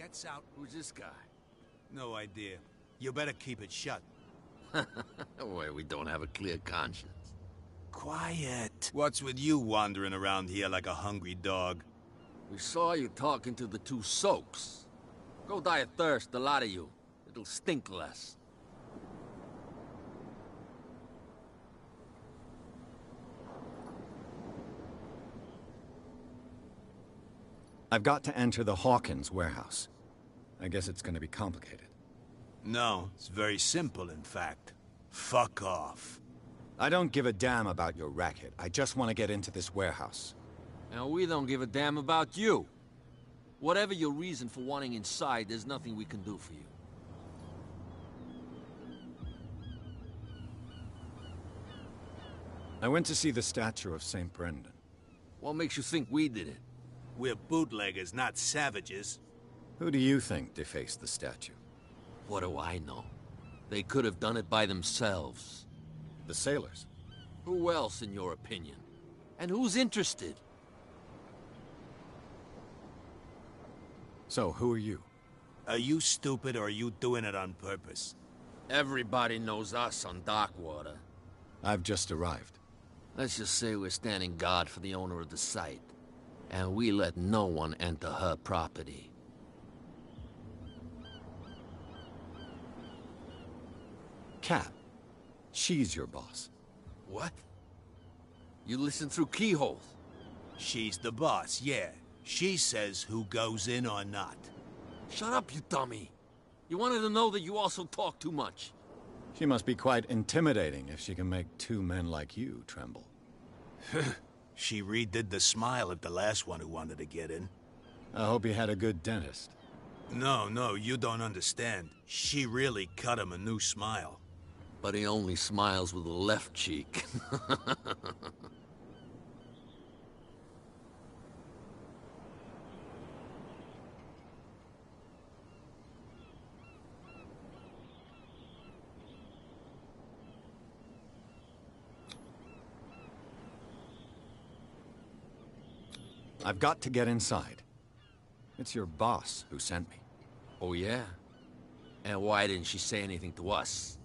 gets out... Who's this guy? No idea. You better keep it shut. Why, we don't have a clear conscience. Quiet. What's with you wandering around here like a hungry dog? We saw you talking to the two soaks. Go die of thirst, the lot of you. It'll stink less. I've got to enter the Hawkins warehouse. I guess it's gonna be complicated. No, it's very simple, in fact. Fuck off. I don't give a damn about your racket. I just want to get into this warehouse. And we don't give a damn about you. Whatever your reason for wanting inside, there's nothing we can do for you. I went to see the statue of St. Brendan. What makes you think we did it? We're bootleggers, not savages. Who do you think defaced the statue? What do I know? They could have done it by themselves. The sailors? Who else, in your opinion? And who's interested? So, who are you? Are you stupid or are you doing it on purpose? Everybody knows us on Darkwater. I've just arrived. Let's just say we're standing guard for the owner of the site. And we let no one enter her property. Cat. She's your boss. What? You listen through keyholes? She's the boss, yeah. She says who goes in or not. Shut up, you dummy. You wanted to know that you also talk too much. She must be quite intimidating if she can make two men like you tremble. She redid the smile at the last one who wanted to get in. I hope he had a good dentist. No, you don't understand. She really cut him a new smile. But he only smiles with the left cheek. I've got to get inside. It's your boss who sent me. Oh, yeah? And why didn't she say anything to us?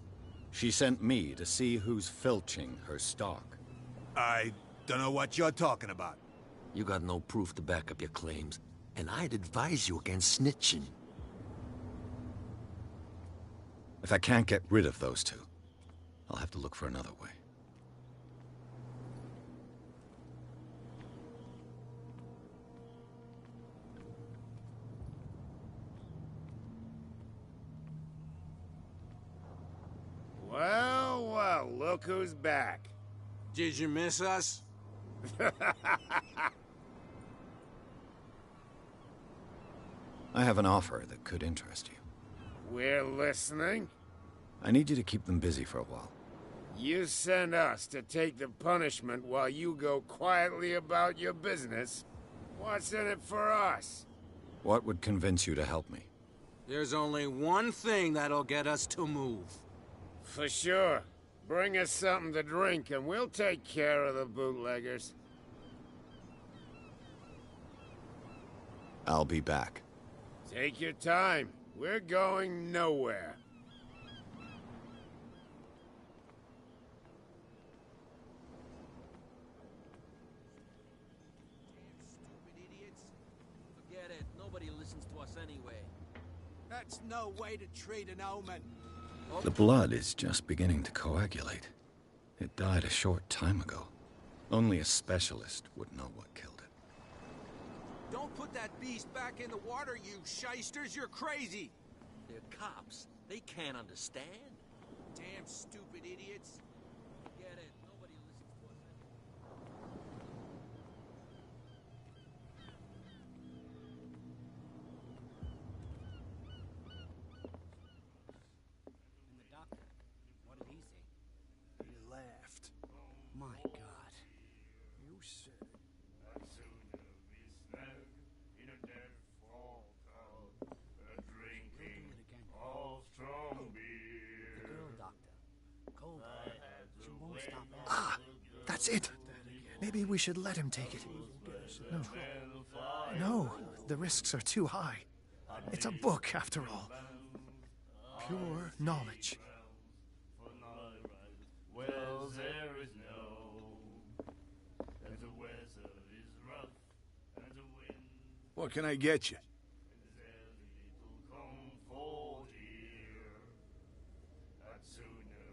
She sent me to see who's filching her stock. I don't know what you're talking about. You got no proof to back up your claims, and I'd advise you against snitching. If I can't get rid of those two, I'll have to look for another way. Well, look who's back. Did you miss us? I have an offer that could interest you. We're listening. I need you to keep them busy for a while. You send us to take the punishment while you go quietly about your business. What's in it for us? What would convince you to help me? There's only one thing that'll get us to move. For sure. Bring us something to drink and we'll take care of the bootleggers. I'll be back. Take your time. We're going nowhere. Stupid idiots. Forget it. Nobody listens to us anyway. That's no way to treat an omen. The blood is just beginning to coagulate. It died a short time ago. Only a specialist would know what killed it. Don't put that beast back in the water, you shysters. You're crazy. They're cops. They can't understand. Damn stupid idiots. Forget it. Nobody listens to us anyway. And the doctor, what did he say? He laughed. My God. You said it. The girl doctor. Cold. She won't stop asking. Ah, that's it. Maybe we should let him take it. No, the risks are too high. It's a book, after all. Pure knowledge. Well, there is no, and the weather is rough, and the wind What can I get you? comfort here. I'd sooner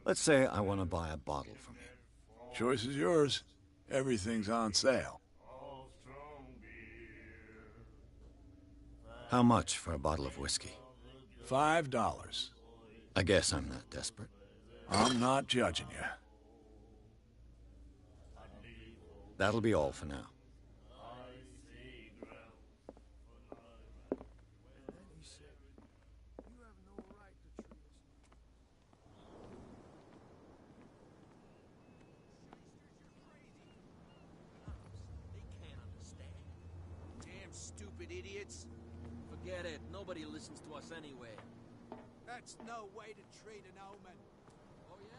Let's say I want to buy a bottle from you. Choice is yours. Everything's on sale. all strong beer. How much for a bottle of whiskey? $5. I guess I'm not desperate. I'm not judging you. That'll be all for now. Damn stupid idiots. Forget it. Nobody listens to us anyway. That's no way to treat an omen. Oh, yeah?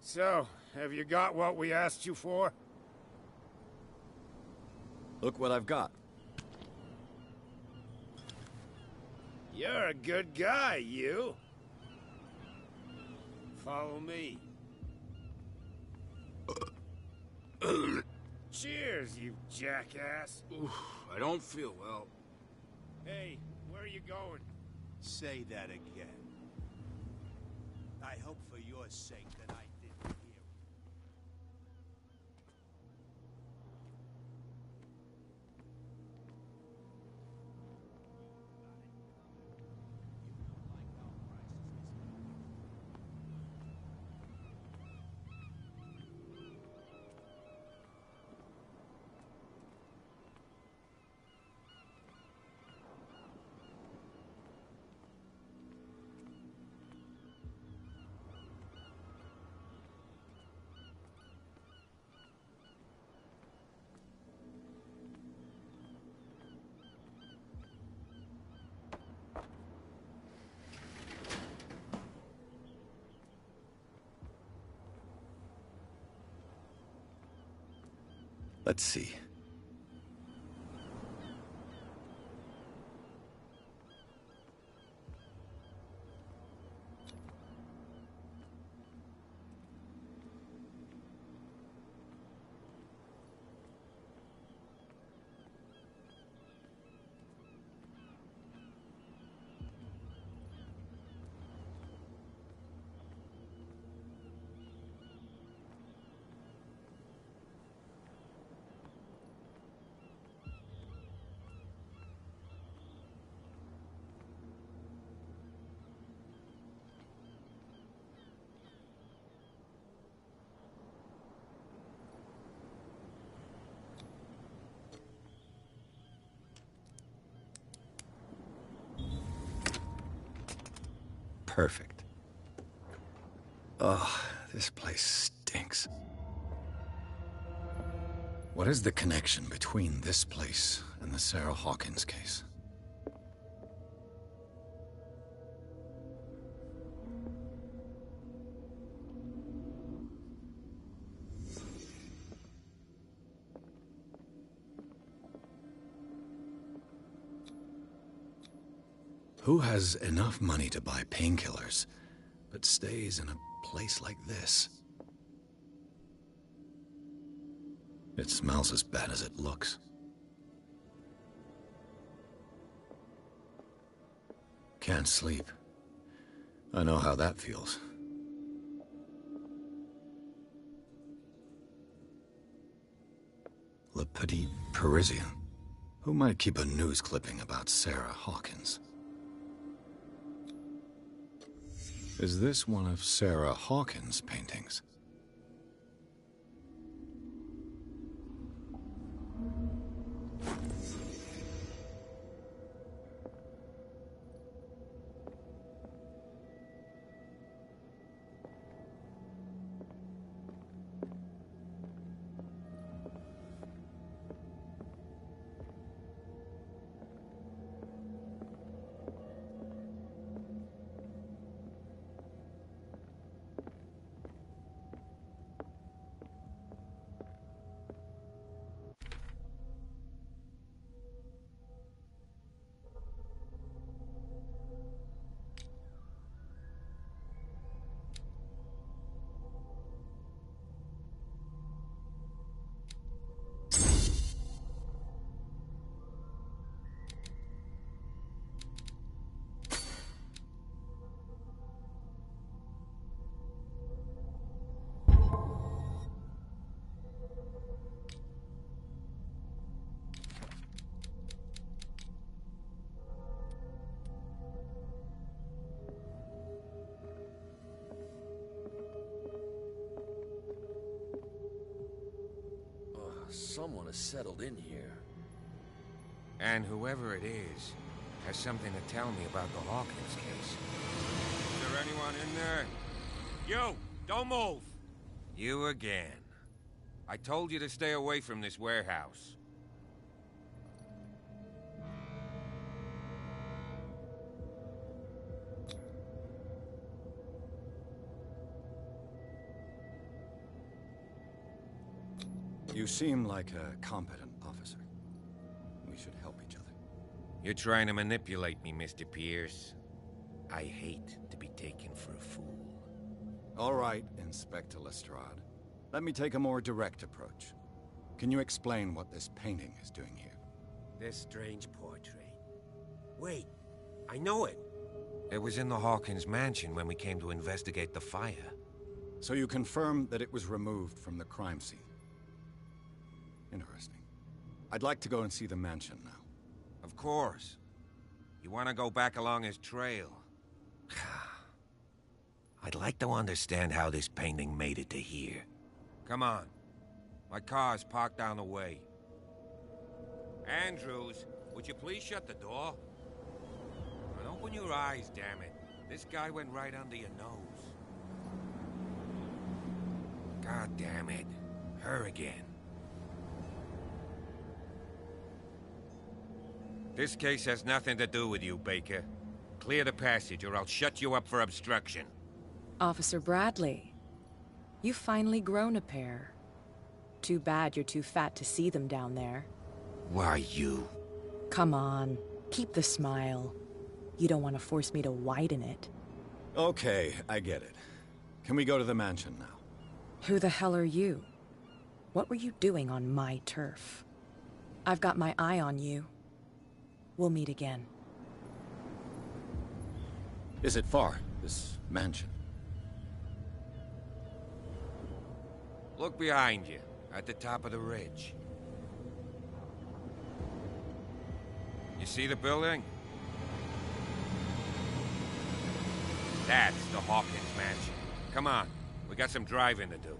So, have you got what we asked you for? Look what I've got. You're a good guy, you. Follow me. Cheers, you jackass. Oof, I don't feel well. Hey, where are you going? Say that again. I hope for your sake that I didn't hear. Let's see. Perfect. Oh, this place stinks. What is the connection between this place and the Sarah Hawkins case? Who has enough money to buy painkillers, but stays in a place like this? It smells as bad as it looks. Can't sleep. I know how that feels. Le Petit Parisien. Who might keep a news clipping about Sarah Hawkins? Is this one of Sarah Hawkins' paintings? someone has settled in here. And whoever it is has something to tell me about the Hawkins case. Is there anyone in there? You! Don't move! You again. I told you to stay away from this warehouse. You seem like a competent officer. We should help each other. You're trying to manipulate me, Mr. Pierce. I hate to be taken for a fool. All right, Inspector Lestrade. Let me take a more direct approach. Can you explain what this painting is doing here? This strange portrait. Wait, I know it. It was in the Hawkins mansion when we came to investigate the fire. So you confirm that it was removed from the crime scene? Interesting. I'd like to go and see the mansion now. Of course. You want to go back along his trail? I'd like to understand how this painting made it to here. Come on. My car's parked down the way. Andrews, would you please shut the door? And open your eyes, damn it. This guy went right under your nose. God damn it. Her again. This case has nothing to do with you, Baker. Clear the passage or I'll shut you up for obstruction. Officer Bradley, you've finally grown a pair. Too bad you're too fat to see them down there. Why you? Come on, keep the smile. You don't want to force me to widen it. Okay, I get it. Can we go to the mansion now? Who the hell are you? What were you doing on my turf? I've got my eye on you. We'll meet again. Is it far, this mansion? Look behind you, at the top of the ridge. You see the building? That's the Hawkins mansion. Come on, we got some driving to do.